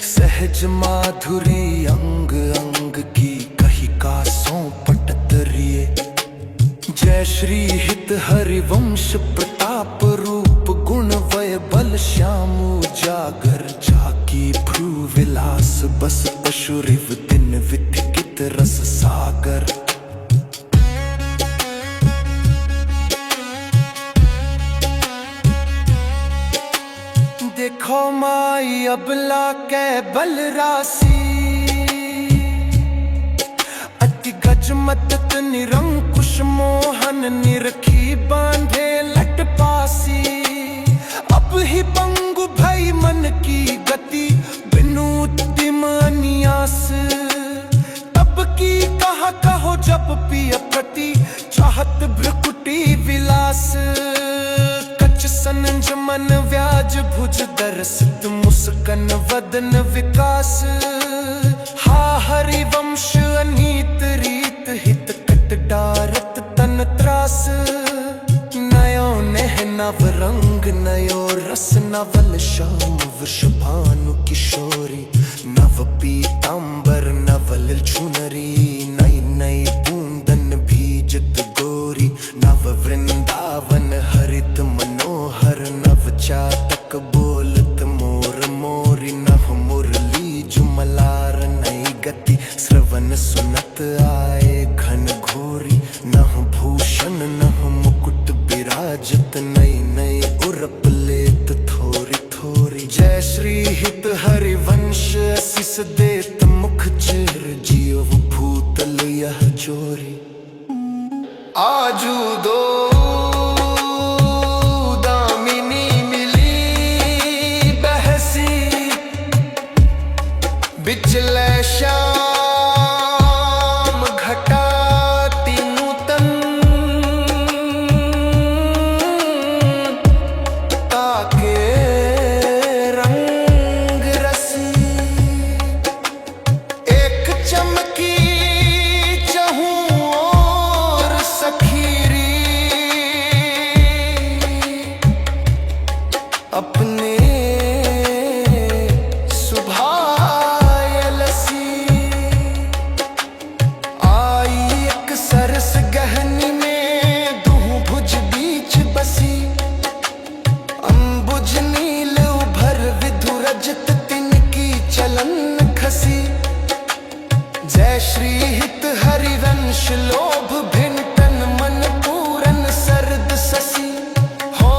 Speaker 3: सहज माधुरी अंग अंग की कही कासों पटतरिए जय श्री हित हरिवंश प्रताप रूप गुण वय बल श्याम जागर जाकी भ्रू विलास
Speaker 1: विलास बस पशुरिव दिन विधिकित रस सागर। देखो माई अबला कै बल रासी, अति गजमत निरंकुश मोहन निरखी बांधे लट पासी। अब ही पंगु भई मन की गति बिनु तिम अन्यास। तब की कहा कहो जब पिय प्रति चाहत भ्रकुटी विलास। कच सनंज मन व्याज भुज दरसित मुस्कन वदन विकास। हा हरिवंश अनीत रीत हित कट डारत तन त्रास। नयो नेह नव रंग नयो रस नवल श्याम वृषभानु किशोरी। नव पीतांबर नवल चुनरी नई नई बूंदन भीजत गोरी। नव वृंदावन हरित मनोहर नव चातक बोलत मोर मोरी। नव मुरली जुमलार नई गति श्रवण सुनत आए घन घोरी। नह भूषण नह मुकुट विराजत नई नई उरप लेत थोरी थोरी। जय श्री हित हरिवंश असिस देत मुख चिर जीव भूतल यह चोरी। आजू दो दामिनी मिली बहसी, बिचले श्याम घटाती नूतन। ताके रंग रसी एक चमकी चहूं और सखीरी। अपने सरस गहनी में दूं भुज बीच बसी। अंबुज नील उभर विधु रजत तिनकी चलन खसी। जय श्री हित हरिवंश लोभ भिंटन मन पूरन सरद ससी। हो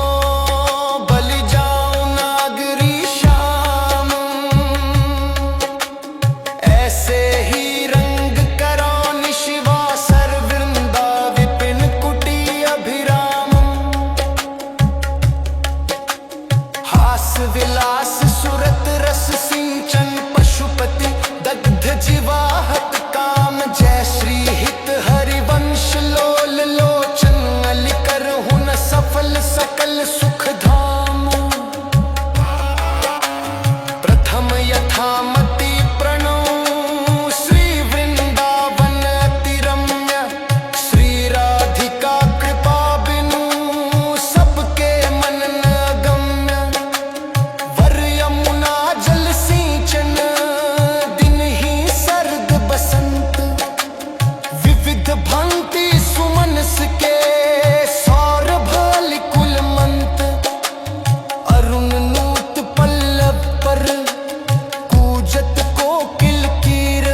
Speaker 1: बलि जाऊं नागरी श्याम, ऐसे ही रंग करो शिवा विलास सुरत रस सिंचन पशुपति दग्ध जीवाहत काम। जय श्री हित हरिवंश लोल लोचन अलिकर हुन सफल सकल सुख धाम। प्रथम यथामति प्रणो श्री वृंदावन अति रम्य। श्री राधिका कृपा बिनु सबके मन न गम्य। यमुना जल सिंचन दिन ही सर्द बसंत। विविध भांति सुमनस के सौरभ कुल मंत। अरुण नूत पल्लव पर कूजत कोकिल कीर।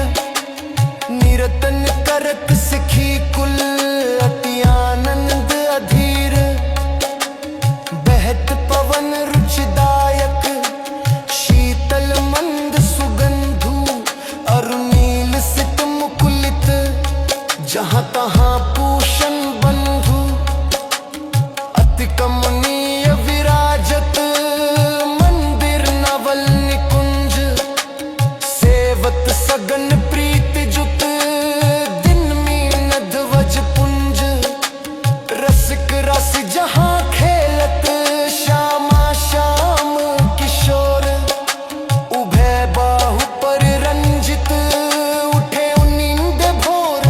Speaker 1: निरतन करत सिखी कुल अति आनंद अधीर। बहत पवन रुचिदायक शीतल मंद सुगंधु। अरुणील सित मुकुलित जहाँ तहाँ पूषण बंधु। अति कमनीय विराजत मंदिर नवल निकुंज। सेवत सगन प्रीति जुत दिन में ध्वज पुंज। रसिक रस जहाँ खेलत श्यामा श्याम किशोर। उभय बाहु पर रंजित उठे नींद भोर।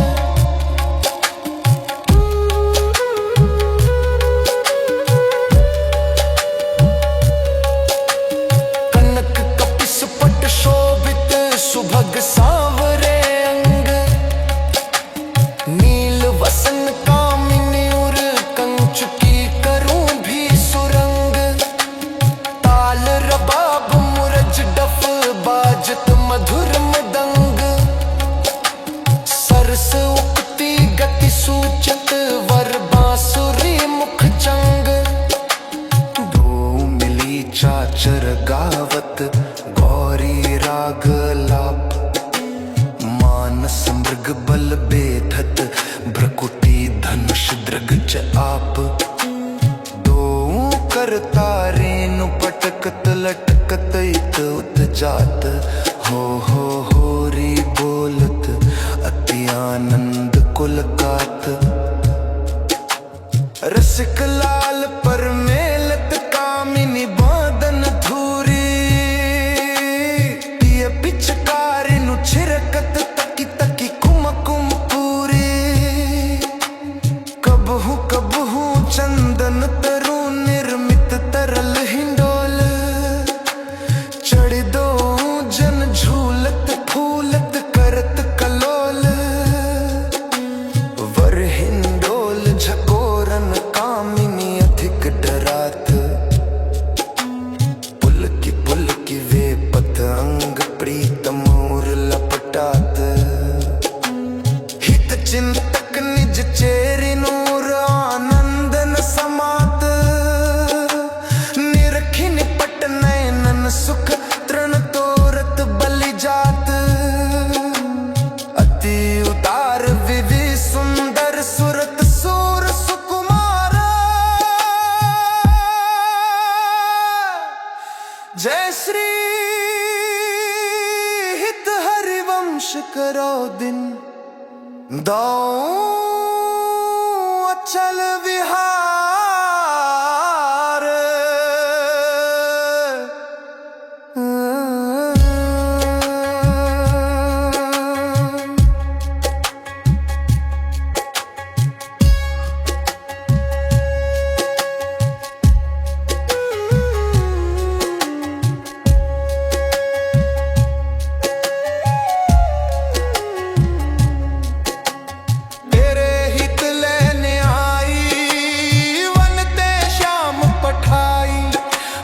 Speaker 1: कनक कपिस पट शोभित सुभग सांवरे अंग। नील वसन कामिनी उर कंचुकी करूं भी सुरंग। ताल रबाब मुरज डफ बाजत मधु मधुर मदंग सरस उक्ति गति सूचत वर बांसुरी मुख चंग दो मिली चाचर गावत गौरी राग लाप मानस मृग बल बेधत भ्रकुटी धनुष दृग च आप दो करता रेणु पटकत लटकत इत उत जात हो री बोलत अति आनंद कुलकात रसिक लाल पर मेलत कामिनी बादन धूरी पिय पिचकारी नु छिरकत तकी तकी कुम कुम पूरी कबहू चंदन तरु निर्मित तरल हिंडोल चढ़ दो जन झूलत फूलत करत कलोल वर हिंडोल झकोरन कामिनी अधिक डरात पुल की वे पत अंग प्रीतम और लपटात हित चिंतक निज चेरी नूर आनंदन समात निरखी निपट नयनन सुख तृण तोरत बलि जात अति उतार विवि सुंदर सुरत सूर सुकुमार जय श्री हित हरिवंश करो दिन दाऊं अचल विहार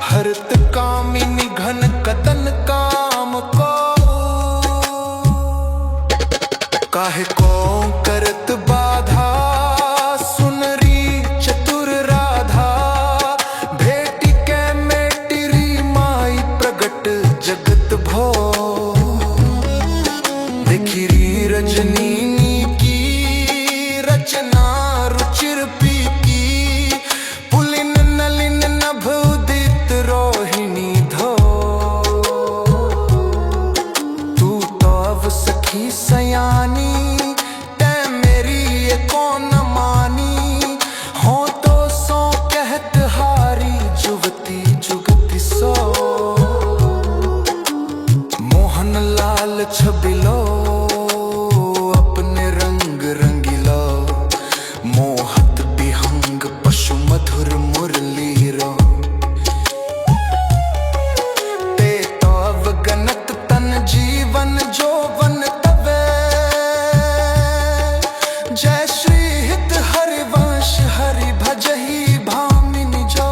Speaker 1: हरत कामिनी घन कदन काम को काहे को करत बाधा सुनरी चतुर राधा भेटी के मेटिरी माई प्रगट जगत भो देखिरी रजनी की रचना रुचिर पी की पुलिन नलिन नभ रोहिणी धो तू तो अब सखी सयानी ते मेरी ये कौन मानी हो तो सो कहत हारी जुवती जुगती सो मोहन लाल छबिलो अपने रंग रंगिलो मोहत बिहंग पशु मधुर मुरली रो गनत तन जीवन जोवन तवे जय श्री हित हरिवंश हरि भजही भामिनी जो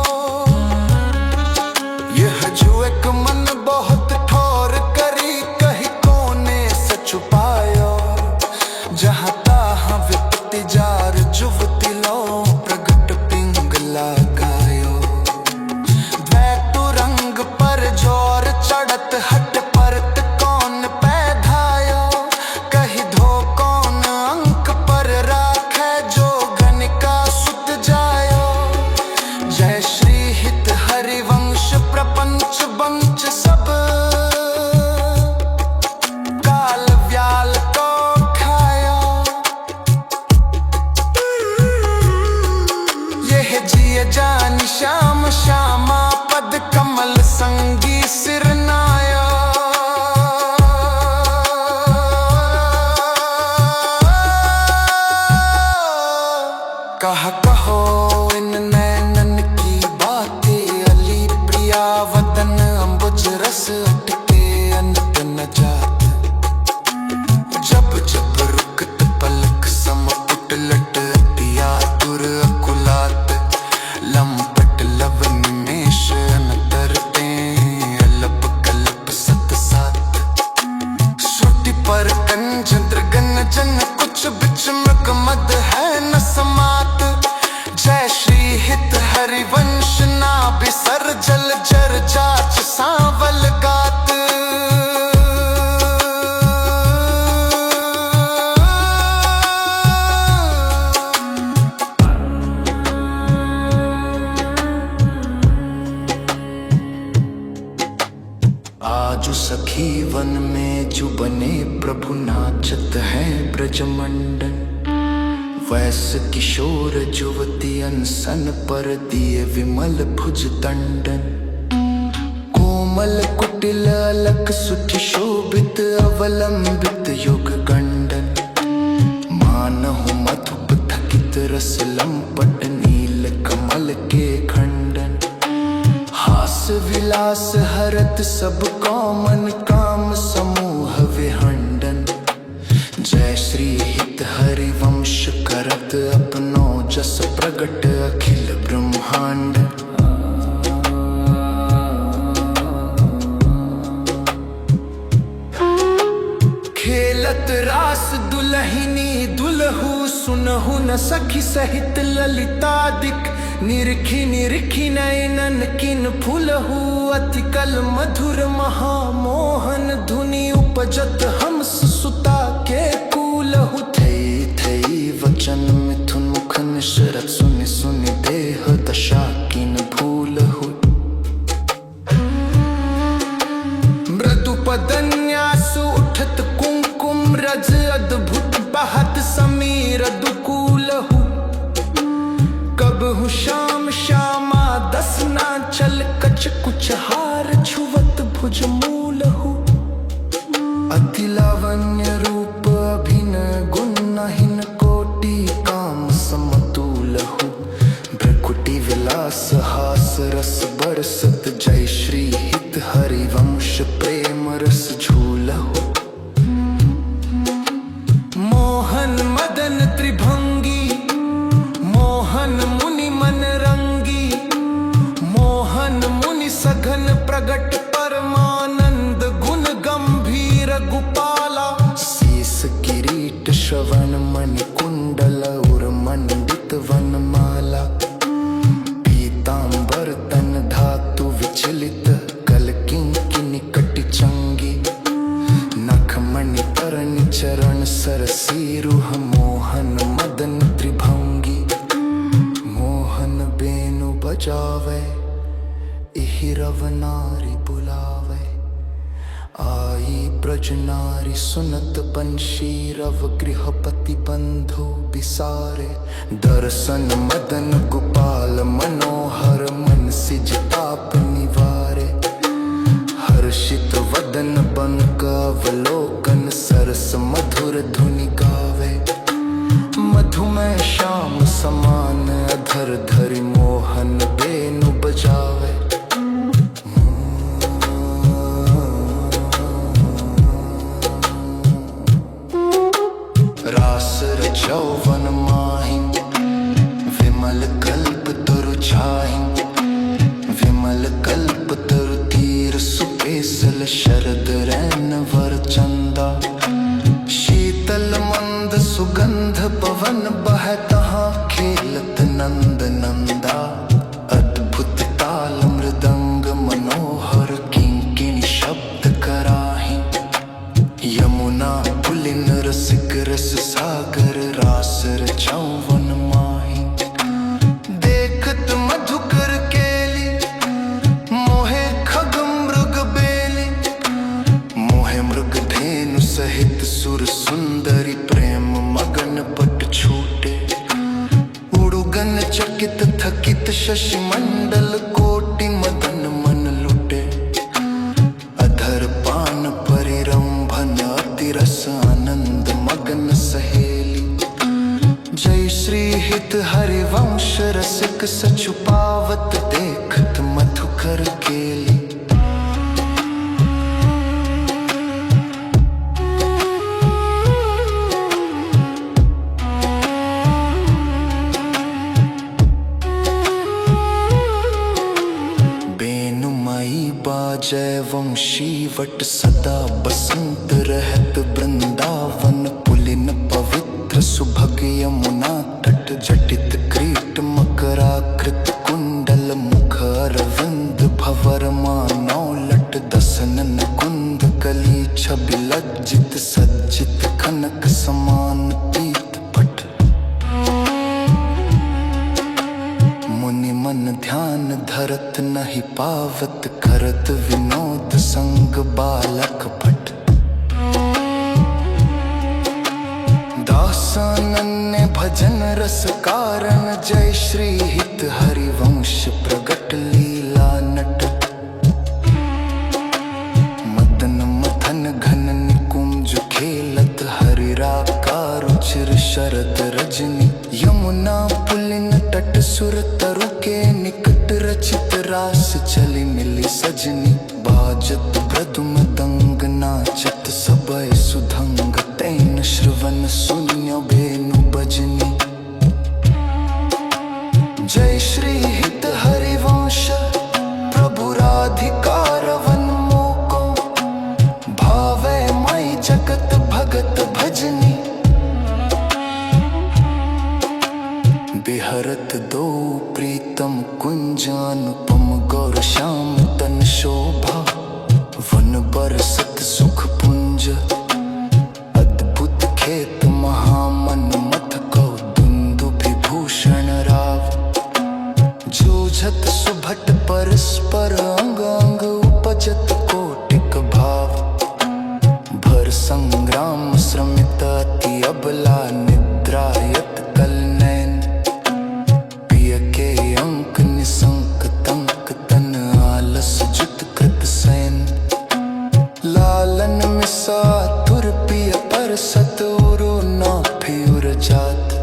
Speaker 1: यह जो एक मन बहुत ठोर करी कही कोने सचुप पर कंजंत्र गण जन कुछ बिच मृग मद है न समात। जय श्री हित हरिवंश ना बिसर जल जर जाच सांवल गात। आजु सखी वन में जो बने प्रभु नाचत है ब्रजमंडन। वैस किशोर जुवती अनसन पर दिए विमल भुज दंडन। कोमल कुटिल अलक सुठि शोभित अवलंबित युग गंडन। मानहु मधुप थकित रस लंपट नील कमल के खंडन। हास विलास हरत सब कौमन काम समूह विहंडन। जय श्री हित हरिवंश करत अपनो जस प्रगट अखिल ब्रह्मांड। खेलत रास दुलहिनी दुलहु सुनहु न सखी सहित ललितादिक। निरखी निरखी नयनन किन फूलहु अति कल मधुर महामोहन धुनि उपजत हंस सुता के कूलहु। थई थई वचन मिथुन मुख निशरत सुनि सुनि देह दशा किन भूलहु। मृदु पदन्यास उठत कुंकुम रज अद्भुत बहत समीर दुकूलहु। कबहु श्याम श्यामा दसना चल कच कुछ हार छुवत भुज मूलहु। अति लावण्य रूप अभिनय गुणहीन कोटि काम समतुलहु। भ्रकुटि विलास हास रस बरसत जय श्री हित हरिवंश प्रेम रस झूलहु। मोहन मदन त्रिभंगी मोहन मुनि मन रंगी। मोहन मुनि सघन प्रगट परमानंद गुण गंभीर गुपाला। शीस किरीट श्रवण मणि कुंडल उर मंडित वनमाला। पीतांबर तन धातु विचलित कल किंकिनी कटि चंगी। नख मणि तरन चरण सरसी रूह मोहन मदन त्रिभंगी। मोहन बेनु बजावे इहि रव नारी बुलावे। आई ब्रज नारी सुनत बंशी रव गृहपति बंधु बिसारे। दर्शन मदन गोपाल मनोहर मन सिज ताप निवारे। हर्षित वदन बंक अवलोकन सरस मधुर धुनि गावे। मधुमय श्याम समान अधर धरि मोहन बेनु बजावे। रास रचौवन माहि विमल कल्प तरु छाहि। विमल कल्प तरु तीर सुपेसल शरद रैन वर चंदा। शीतल मंद सुगंध पवन बह तहाँ खेलत नंद नंदा। अद्भुत ताल मृदंग मनोहर किंकिणी शब्द कराहि। यमुना पुलिन रसिक रस सागर रास रचौवन माहि। देखत मधुकर केली मोहे खग मृग बेली। मोहे मृग धेनु सहित सुर सुंदरी प्रेम मगन पट छूटे। उड़ुगन चकित थकित शशि मंडल कोटि मदन मन लुटे। अधर पान परिरंभन अति रस आनंद मगन सहेली। जय श्री हित हरिवंश रसिक सछुपावत देखत मधुकर केली। जय वंशी वट सदा बसंत रहत वृंद ललित सज्जित कनक समान पीत पट। मुनि मन ध्यान धरत नहीं पावत, करत विनोद संग बालक पट। दासानन्य भजन रस कारण, जय श्री हित हरिवंश प्रगट लीला नट। मदन मथन घन निकुंज खेलत, हरिराका रुचिर शरद रजनी। यमुना पुलिन तट सुर तरु के निकट, रचित रास चली मिली सजनी। बाजत ब्रदुम दंग नाचत, सबय सुधंग तैन श्रवण शून्य बेनु बजनी। जय श्री हित हरिवंश प्रभु राधिकार वन मोको, भावे माई जगत भगत भजनी। बिहरत दो प्रीतम कुंज, अनुपम गौर श्याम तन शोभा। वन बरसत सुख पुंज, अद्भुत खेत महामन मथ को। दुंदुभि भूषण राव, जूझत सुभट परस्पर। अंग अंग उपजत कोटिक भाव, भर संग्राम श्रमित अति अबला। निद्रायत कल नैन, पिय के अंक निसंक तंक। तन आलस जुत कृत सैन, लालन मिसा तुर पिय परसत। उरु ना फिर जात,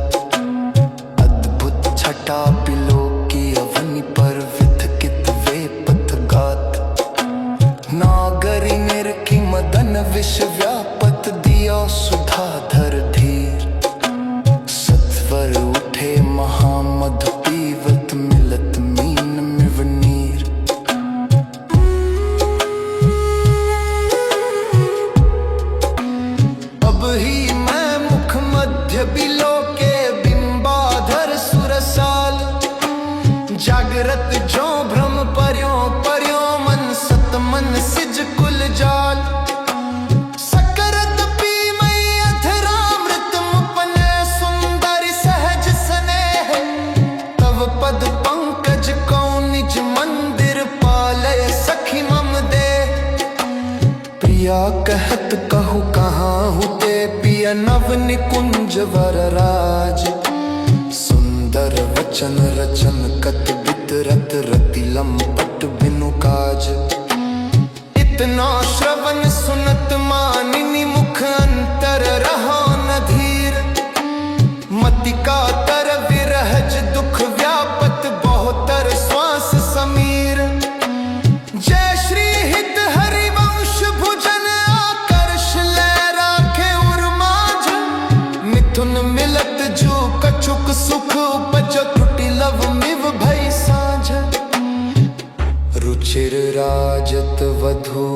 Speaker 1: अद्भुत छटा पिलो की अवनि पर। विथकित वे पथ गात, नागरी निरखी मदन विष व्यापत। दियो सुधाधर धीर, सत्वर उठे महामध पीवत। मिलत मीन मिवनीर, अब ही मैं मुख मध्य बिलो के। बिंबाधर सुरसाल, जागृत जो भ्रम पर्यो पर्यो। मन सत मन सिज कुल जाल, सकरत पी मई अधरामृत। मुपने सुंदर सहज स्नेह, तव पद पंकज को निज मंदिर। पालय सखी मम दे, प्रिया कहत कहु कहाँ हुते। पिया नव निकुंज वरराज, सुंदर वचन रचन कत बितरत। रति लंपट बिनु काज, इतना श्रवण सुनत मानिनी। मुख अंतर रहो न धीर, मति का तर विरहज दुख व्यापत। बहुतर श्वास समीर, जय श्री हित हरिवंश भुजन। आकर्ष ले राखे उर्माझ, मिथुन मिलत जो कछुक सुख। उपज त्रुटि लव मिव भई साझ, रुचिर राजत वधू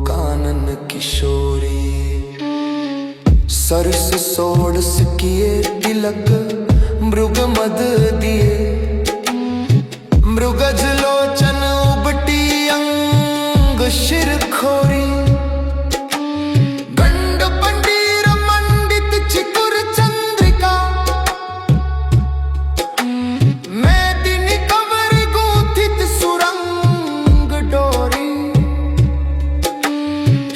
Speaker 1: कानन किशोरी। सरस सोड़स किए तिलक, मृग मद दिए। मृगज लोचन उबटी अंग शिर खोरी। गंड पंडीर मंडित चिकुर चंद्रिका, मैदिनी कवर गुथित सुरंग डोरी।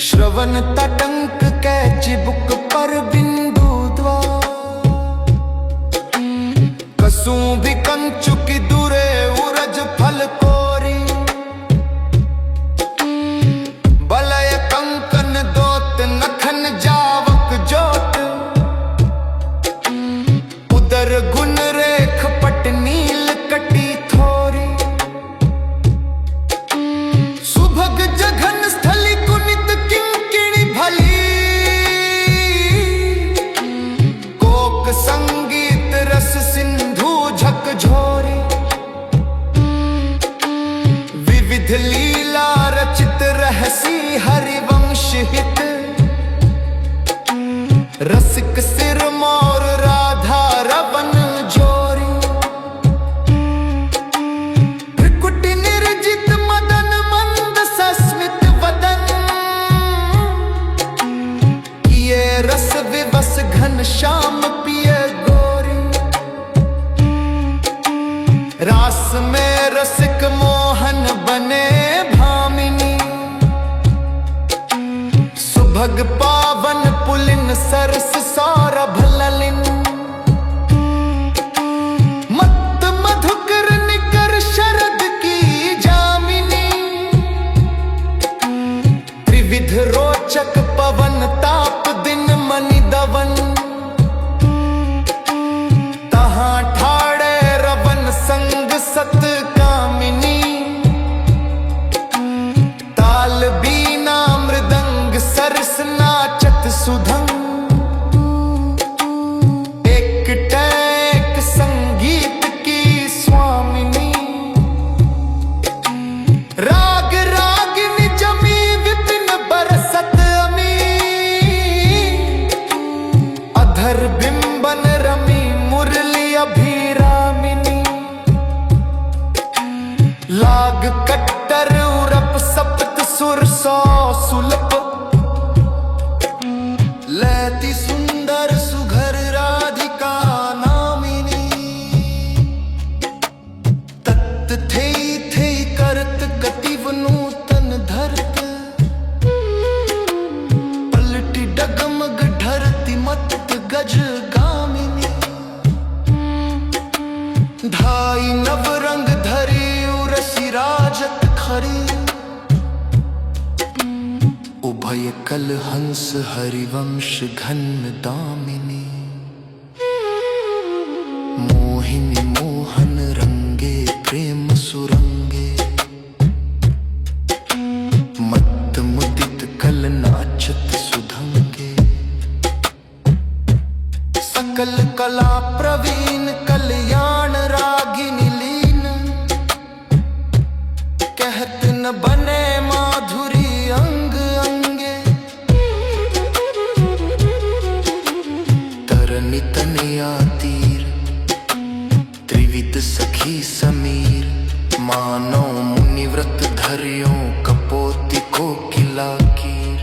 Speaker 1: श्रवण तटंक कै चिबुक पर बिंदु द्वार। कसू भी कंचुक दुरे उरज फल कोरी। बलय कंकन दोत नखन जावक जोत। उदर गुण रेख पट नील कटी थोरी। सुभग जघन स्थली कुनित किंकिणी भली। कोक संगीत रस सिंधु झकझोरी। विविध लीला रचित रहसी हरिवंश हित। रसिक सिर मोर राधा रवन जोरी। त्रिकुटी निर्जित मदन मंद सस्मित वदन। रस विवस घन श्याम पिए गोरी, रास में रसिक मोहन बने भामिनी, सुभग पावन पुलिन सरस सौरभ ललिन, मत मधुकर निकर शरद की जामिनी, त्रिविध रोचक पवन ताप दिन मनि दवन, तहां ठाड़े रवन संग सत कामिनी, ताल बीना मृदंग सरस नाचत सुधंग, एक टैक संगीत की स्वामिनी, राग रागिनी जमी विपिन बरसत अमी, अधर बिंबन रमी मुरली अभिरामिनी, लाग कट्टर उरप सप्त सुर सौ सुलप, लैती सुंदर सुघर राधिका नामिनी, तत् थे करत कटिव नूतन धरत, पलटी डगमग ढरती मत गज गामिनी, ढाई नव रंग धरी उरसी राजत खरी, उभय कल हंस हरिवंश घन दामिनी, मोहिनी मोहन रंगे प्रेम सुरंगे, मत्त मुदित कल नाचत सुधंगे, सकल कला प्रवीण कल्याण रागिनी लीन, कहत न बने माधुरी अंग अंगे, तरनी तनया तीर त्रिविध सखी समीर, मानो मुनिव्रत धरियो कपोती को किला कीर,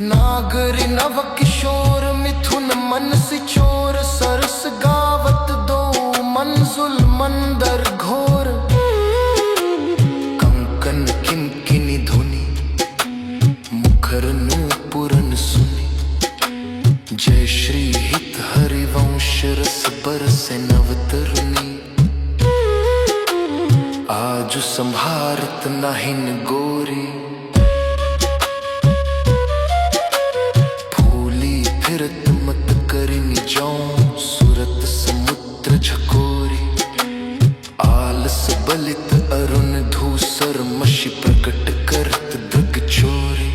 Speaker 1: नागरी नव किशोर मिथुन मन सिचोर, सरस गावत दो मंजुल मंदर घोर, कंकन किंकिनी धुनि मुखर नूपुरन सुनि, जय श्री हित हरिवंश रस बरसे नव तरुणी, आजु संभारत नाहिन गोरी, फूली फिरत मत करिनी जौं सुरत समुद्र झकोरी, आलस बलित अरुण धूसर मशि प्रकट करत दृग चोरी,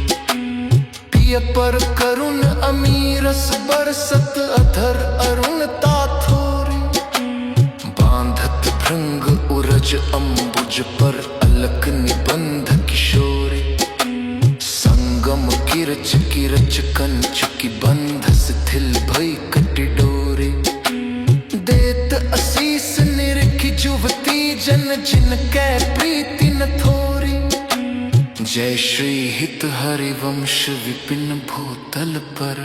Speaker 1: पिय पर करुण अमीरस बरसत अधर अरुण ताथोरी, बांधत भृंग उरज अंबुज पर अलक निबंध किशोरी, संगम किरच किरच कंच की बंध शिथिल भई कटि डोरी, देत असीस निरखि जुवती जन जिन कै प्रीति न थोरी, जय श्री हित हरिवंश विपिन भूतल पर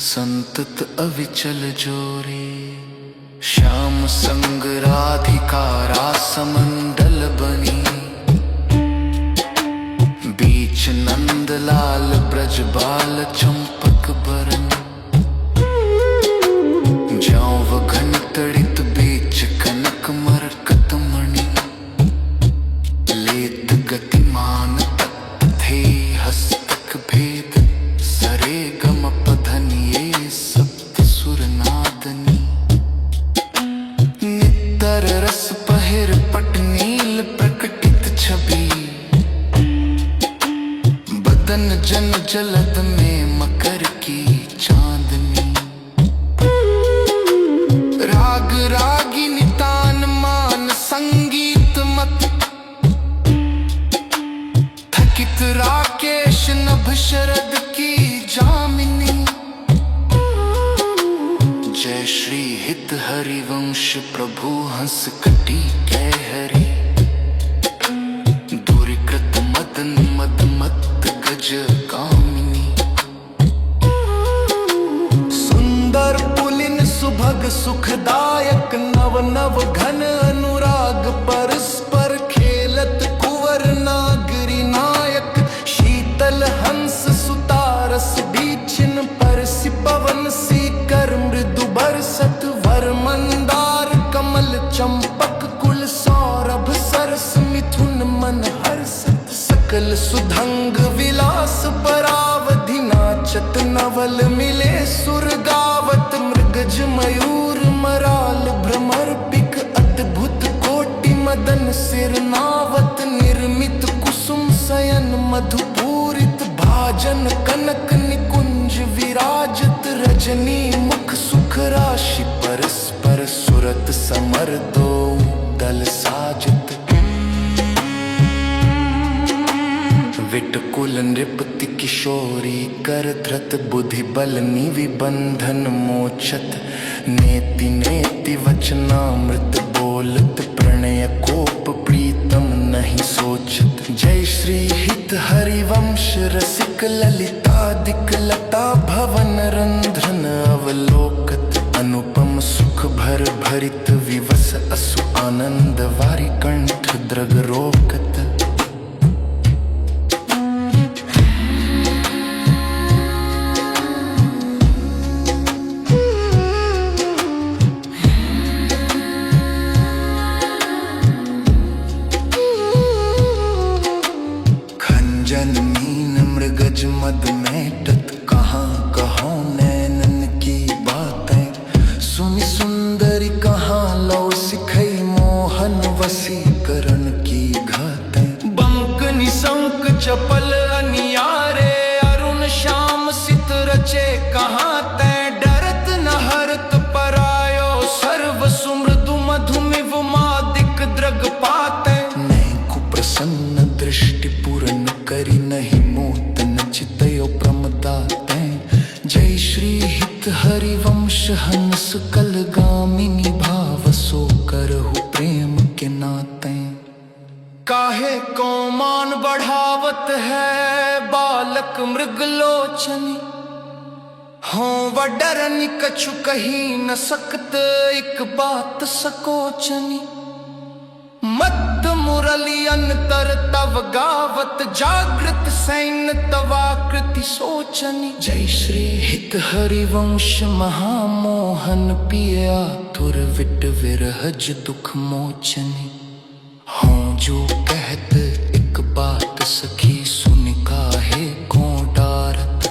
Speaker 1: संतत अविचल जोरी, श्याम संग राधिका रास मंडल बनी, बीच नंद लाल ब्रज बाल चंपक बरन, ज्यों घन तड़ित बीच कनक मरकत मणि, लेत गतिमान तत्त थे हस्तक भेद, सरे गम पधनिये सप्त सुर नादनी, नित्तर रस पहिर पट नील प्रकटित छवि, बदन जन जलद में मकर की चांदनी, राग रागिनी तान मान संगीत मत, थकित राकेश नभ शरद की जामिनी, जय श्री हित हरिवंश प्रभु हंस कटी कै हरि, दूरीकृत मदन मद मत गज कामिनी, मृग सुखदायक नव नव घन अनुराग परस्पर खेलत कुंवर नागरी नायक शीतल हंस सुतारस बीचिन परसि पवन सी कर मृदु बरसत वर मंदार कमल चंपक कुल सौरभ सरस मिथुन मन हर्षत सकल सुधंग विलास परावधि नाचत नवल मिले सुर गावत मृगज मयूर मराल भ्रमर पिक अद्भुत कोटि मदन सिर नावत निर्मित कुसुम शयन मधुपूरित भाजन कनक निकुंज विराजत रजनी मुख सुख राशि परस्पर सुरत समर दो दल साजत विटकुल नृपति किशोरी कर धृत बुद्धि बल निवि बंधन मोचत नेति नेति वचनामृत बोलत प्रणय कोप प्रीतम नहीं सोचत जय श्री हित हरिवंश रसिक ललितादिक लता भवन रंध्रन अवलोकत अनुपम सुख भर भरित विवस असु आनंद वारी कंठ द्रग रोकत जनमीन मृगज मद मेटत कहाँ कहो नैनन की बातें सुनि सुंदरी कहाँ लो सिखई मोहन वसीकरण की घातें बंक निशंक चपल अनियारे अरुण श्याम सित रचे कहाँ तै डरत न हरत परायो सर्व सुमृदु मधुमिव मादिक द्रग पाते नहीं कुप्रसन्न दृष्टि पूर्ण करी नहीं मोत नचितयो प्रमदाते जय श्री हित हरिवंश हंस कल गामिनी भाव सो करहु प्रेम के नाते काहे को मान बढ़ावत है बालक मृगलोचनी हो वडरनी कछु कही न सकत एक बात सकोचनी मत मुरली अंतर तव गावत जागृत सैन तवाकृति सोचनी जय श्री हित हरिवंश महामोहन पिया तुर विट विरहज दुख मोचनी हो जो कहत एक बात सखी सुन काहे को डारत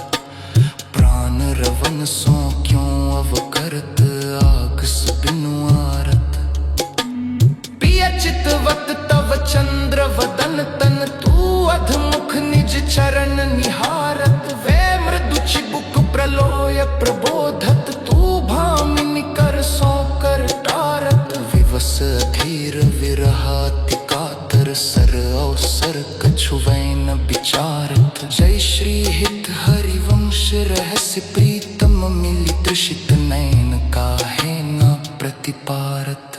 Speaker 1: प्राण रवन सो क्यों अवकरत आगस बिनु आरत चितवत तव चंद्र वदन तन तू अधमुख निज चरण निहारत वे मृदु चिबुक प्रलोय प्रबोधत तू भामिनी कर सो कर टारत विवस धीर विरहाति कातर सर अवसर कछु वैन विचारत जय श्री हित हरिवंश रहस्य प्रीतम मिली तृषित नैन काहे न प्रतिपारत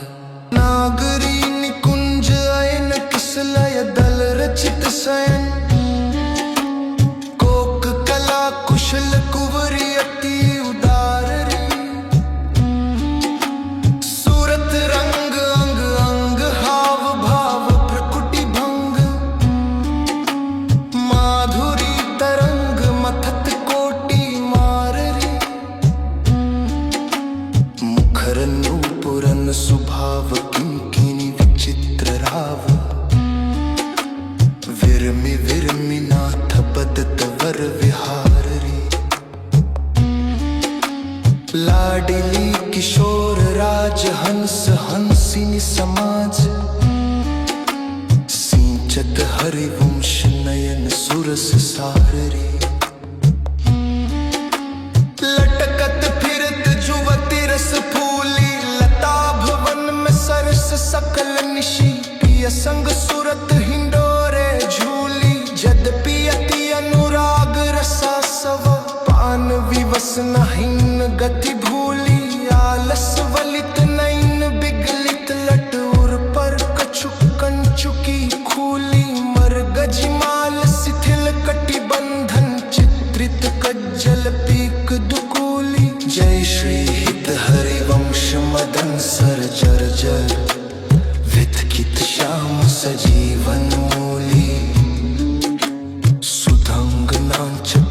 Speaker 1: नागरी निकुंज अयन किसलय दल रचित शयन कोक कला कुशल कुंवरी अति उदार रे सूरत रंग अंग अंग हाव भाव प्रकुटि भंग माधुरी तरंग मथत कोटि मार रे मुखर नूपुरन सुभाव किंकिनी विचित्र राव विरमि विरमि नाथ बदत वर विहार रे लाडली किशोर राज हंस हंसिनी समाज सिंचत हरिवंश नयन सुरस सार रे लटकत फिरत जुवती रस फूली लता भवन में सरस सकल निशी पिय संग सुरत हिंडोरे झूली जद पियति अनुराग रसा सव पान विवस नहीन गति भूली आलस वलित नैन बिगलित लट उर पर कछु कंचुकी खूली मरगज माल शिथिल कटि बंधन चित्रित कज्जल पीक दुकूली जय श्री हित हरिवंश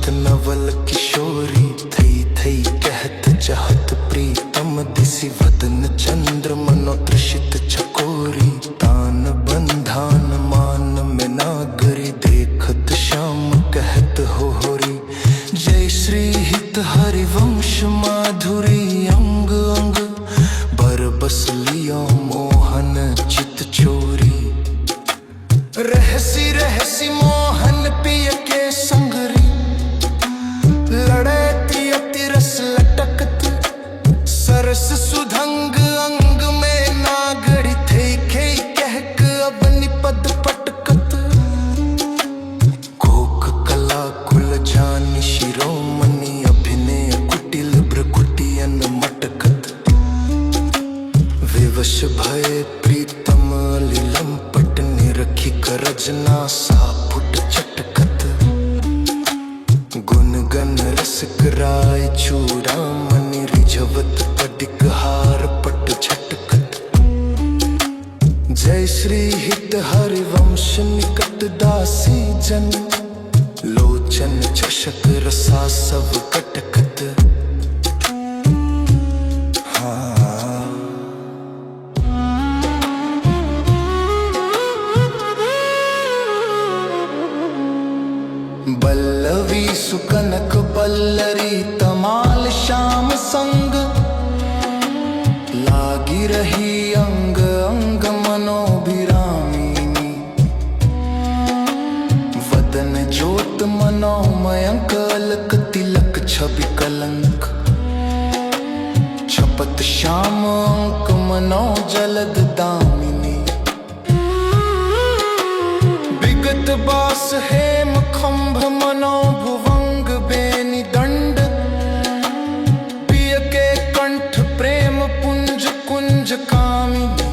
Speaker 1: चमक नवल किशोरी थई थई कहत चाहत प्रीतम दिसी वदन चंद्र मनो तृषित चकोरी तान बंधान मान में नागरी देखत श्याम कहत होरी जय श्री हित हरिवंश माधुरी अंग अंग बरबस लियो मोहन चित चोरी रहसी रहसी मोहन पिय के संगरी लड़े तियति रस लटकत सरस सुधंग अंग में नागड़ी थे खे कहक अब निपद पटकत कोक कला कुल जानी शिरोमणि अभिनय कुटिल भ्रकुटियन मटकत विवश भय प्रीतम लीलम पट निरखी करजना सा फुट चटकत गुन गन रसक राय चूड़ामणि रिझवत पडिक हार पट झटकत जय श्री हित हरिवंश निकट दासी जन लोचन चषक रसा सब कटकत बल्लवी सुकनक बल्लरी तमाल श्याम संग लागी रही अंग अंग मनोभिरामिनी वदन ज्योत मनोमयंक अलक तिलक छवि कलंक छपत श्याम अंक मनो जलद दामिनी विगत बास हेम खंभ मनो भुवंग बेनी दंड पिय के कंठ प्रेम पुंज कुंज कामिनी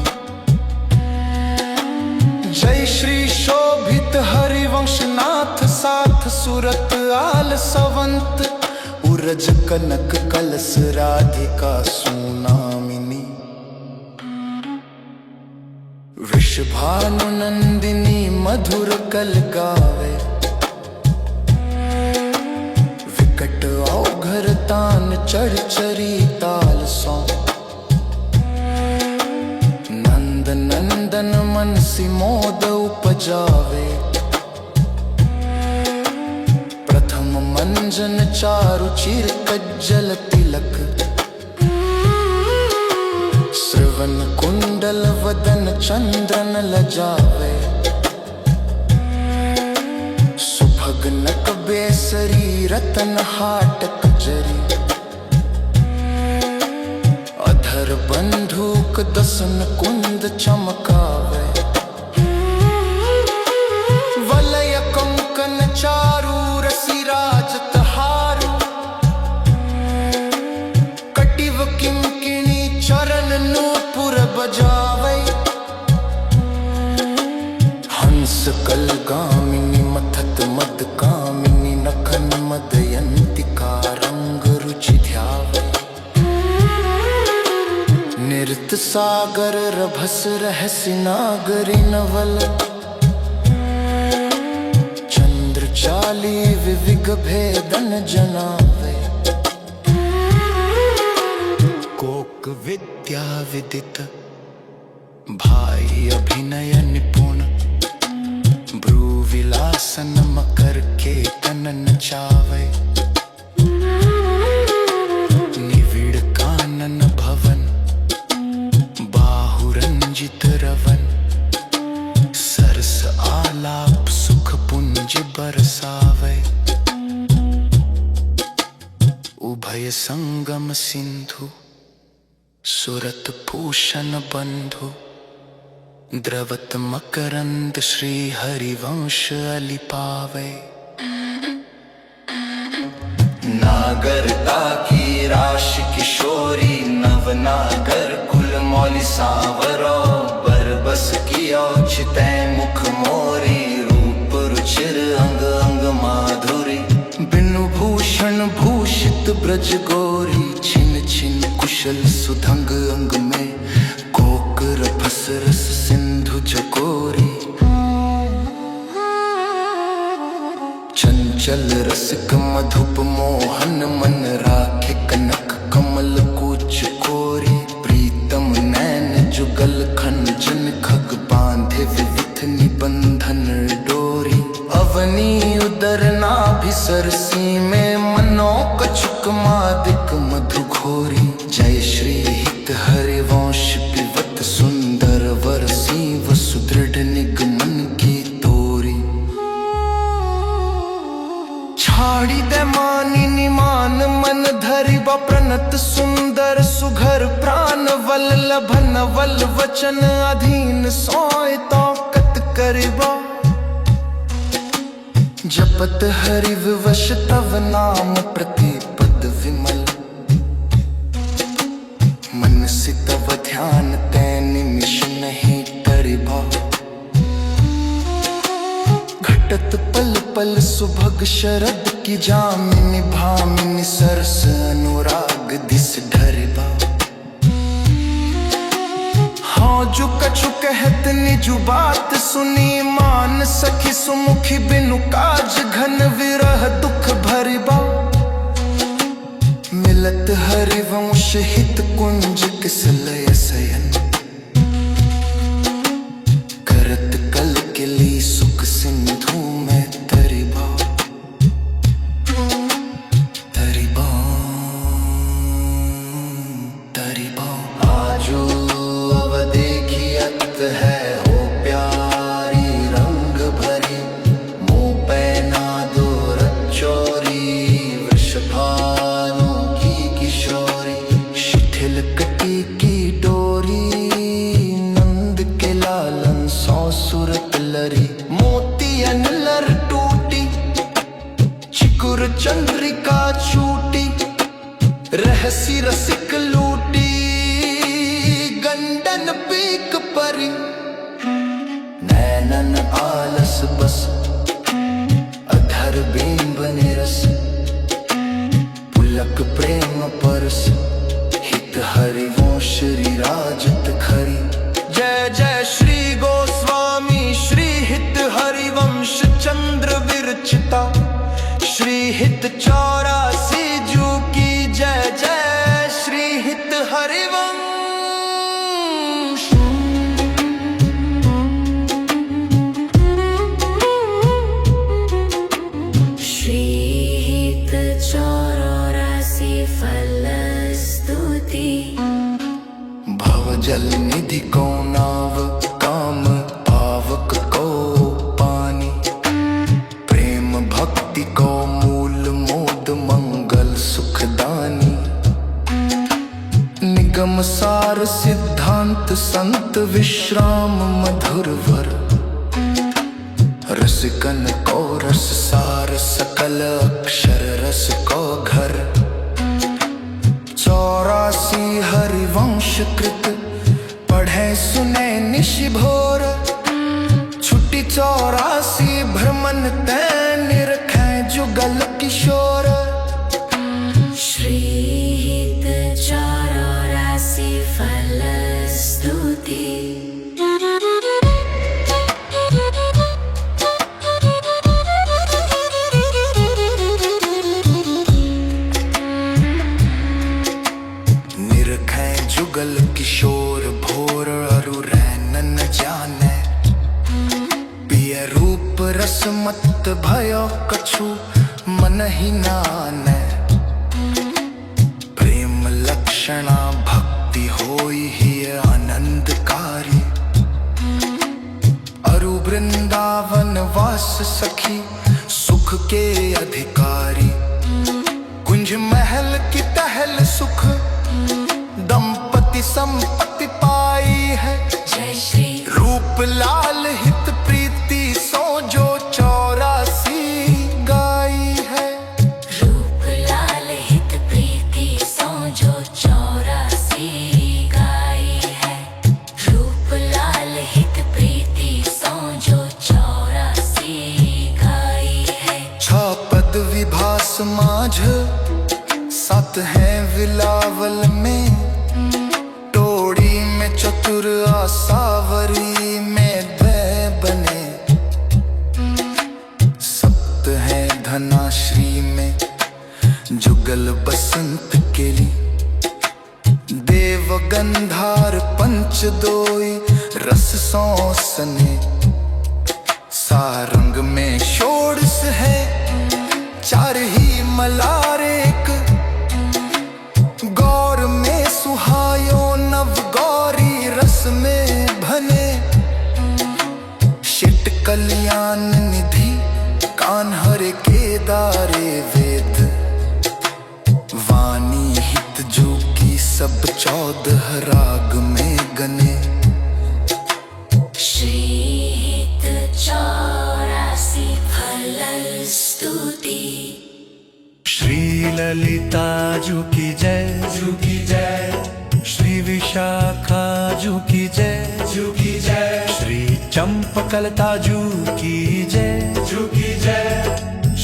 Speaker 1: जय श्री शोभित हरिवंश नाथ साथ सुरत आल सवंत उरज कनक कलस राधिका सुनामिनी वृषभानु नंदिनी मधुर कल गावे विकट औघर तान चढ़ चरी ताल सौ नंद नंदन मन सी मोद उपजावे प्रथम मंजन चारु चिर कज्जल तिलक श्रवण कुंडल वदन चंद्रन लजावे सुभग नक बेसरी रतन हाटक जरी अधर बंधुक दसन कुंद चमकावे वलय कंकन चारू रसी राजत हारू कटिव किंकिणी चरण नूपुर बजावे हंस कल गामिनी मथत मद कामिनी नखन मदयंतिका रंग रुचि ध्यावे नृत सागर रभस रहसि नागरी नवल चंद्र चाली विविग भेदन जनावे कोक विद्या विदित भाई अभिनय निपुण भ्रू विलासन मकर के तन नचावे निविड़ कानन भवन बाहुरंजित रवन सरस आलाप सुख पुंज बरसावे उभय संगम सिंधु सुरत भूषण बंधु द्रवत मकरंद श्री हरिवंश अलिपावे नागरता की राशि किशोरी नवनागर कुल मौली सांवरो बरबस की औचितै मुख मोरी रूप रुचिर अंग अंग माधुरी बिनु भूषण भूषित ब्रज गोरी छिन छिन कुशल सुधंग अंग में कोक रभस रस सिंधु जकोरी
Speaker 3: चंचल रसिक मधुप मोहन मन राखे कनक कमल कूच कोरी प्रीतम नैन जुगल खंजन खग बांधे विविध निबंधन डोरी अवनी उदर नाभि सरसी में मनो कछुक मादिक मधु घोरी जय श्री हित हरिवंश पिबत सुंदर वरसी वसुदृढ़ निगमन की तोरी छाड़ी दे मानी निमान मन धरि प्रणत सुंदर सुघर प्राण वल्लभन वल वचन अधीन सोय तौकत करिबा जपत हरि विवश तव नाम प्रतिपद विमल मन से तव ध्यान तै निमिष नहीं तरिबा घटत पल पल सुभग शरद की जामिनी भामिनी सरस अनुराग दिस ढरिबा हाँ जो कछु कहत निजु बात सुनी मान सखी सुमुखी बिनु काज घन विरह दुख भरिबा मिलत हरिवंश हित कुंज किस लय सयन करत कल किली सुख सिंधु में तरिबा तरिबा तरिबा आजो अब देखियत है हो प्यारी रंग भरी मुँह पहना दो रचोरी वृषभानु की किशोरी शिथिल कटी की डोरी नंद के लालन सौ सुरत लरी मोतियन लर टूटी चिकुर चंद्रिका छूटी रहसी रसिक लूटी गंडन पीक परी नैनन आलस बस अधर बिंब निरस पुलक प्रेम परस हित हरिवंश राजत खरी जय जय श्री गोस्वामी श्री हित हरिवंश चंद्र विरचिता श्री हित 84 जू की जय जय श्री हित हरिवंश
Speaker 4: श्री हित 84 फल स्तुति
Speaker 3: भवजल निधि को नाव काम पावक को पानी प्रेम भक्ति को मूल मोद मंगल सुखदानी निगम सार सिद्धांत संत विश्राम मधुर वर रसिकन को रस सार सकल अक्षर रस को घर 84 हरिवंश कृत पढ़े सुने निशि भोर छुट्टी 84 भ्रमण तै निरखै जुगल किशोर
Speaker 4: श्री हित 84 फल स्तुति
Speaker 3: निरखै जुगल किशोर भोर अरु रैनन जाने पिय रूप रस मत भयो कछु मन ही नाने प्रेम लक्षणा भक्ति होई ही आनंदकारी अरु वृंदावन वास सखी सुख के अधिकारी कुंज महल की टहल सुख दंपति संपत्ति पाई है
Speaker 4: जय श्री
Speaker 3: रूप लाल हित प्रीति सो जो 84 गाई है
Speaker 4: रूप लाल हित प्रीति सो जो 84 गाई है रूप लाल हित प्रीति सो जो 84 गाई है
Speaker 3: 6 पद विभास माझ 7 है विलावल में टोड़ी में चतुर आसावरी में 2 बने 7 है धना
Speaker 1: में जुगल बसंत केली देव गंधार पंचदोई रस सौसने सारंग में षोडश है चार ही मलार एक गौर में सुहायो नव गौरी रस में भने शिट कल्याण निधि कान्हर केदारे वेद वाणी हित जो की सब 14 राग में गने
Speaker 4: श्रीहित 84 फल स्तुति
Speaker 1: श्री ललिता जू की जय श्री विशाखा जू की जय श्री चंपकलता जू की जय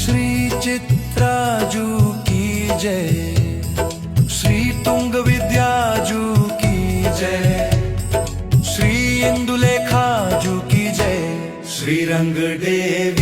Speaker 1: श्री चित्रा जू की जय श्री तुंग विद्या जू की जय श्री इंदुलेखा जू की जय श्री रंग देवी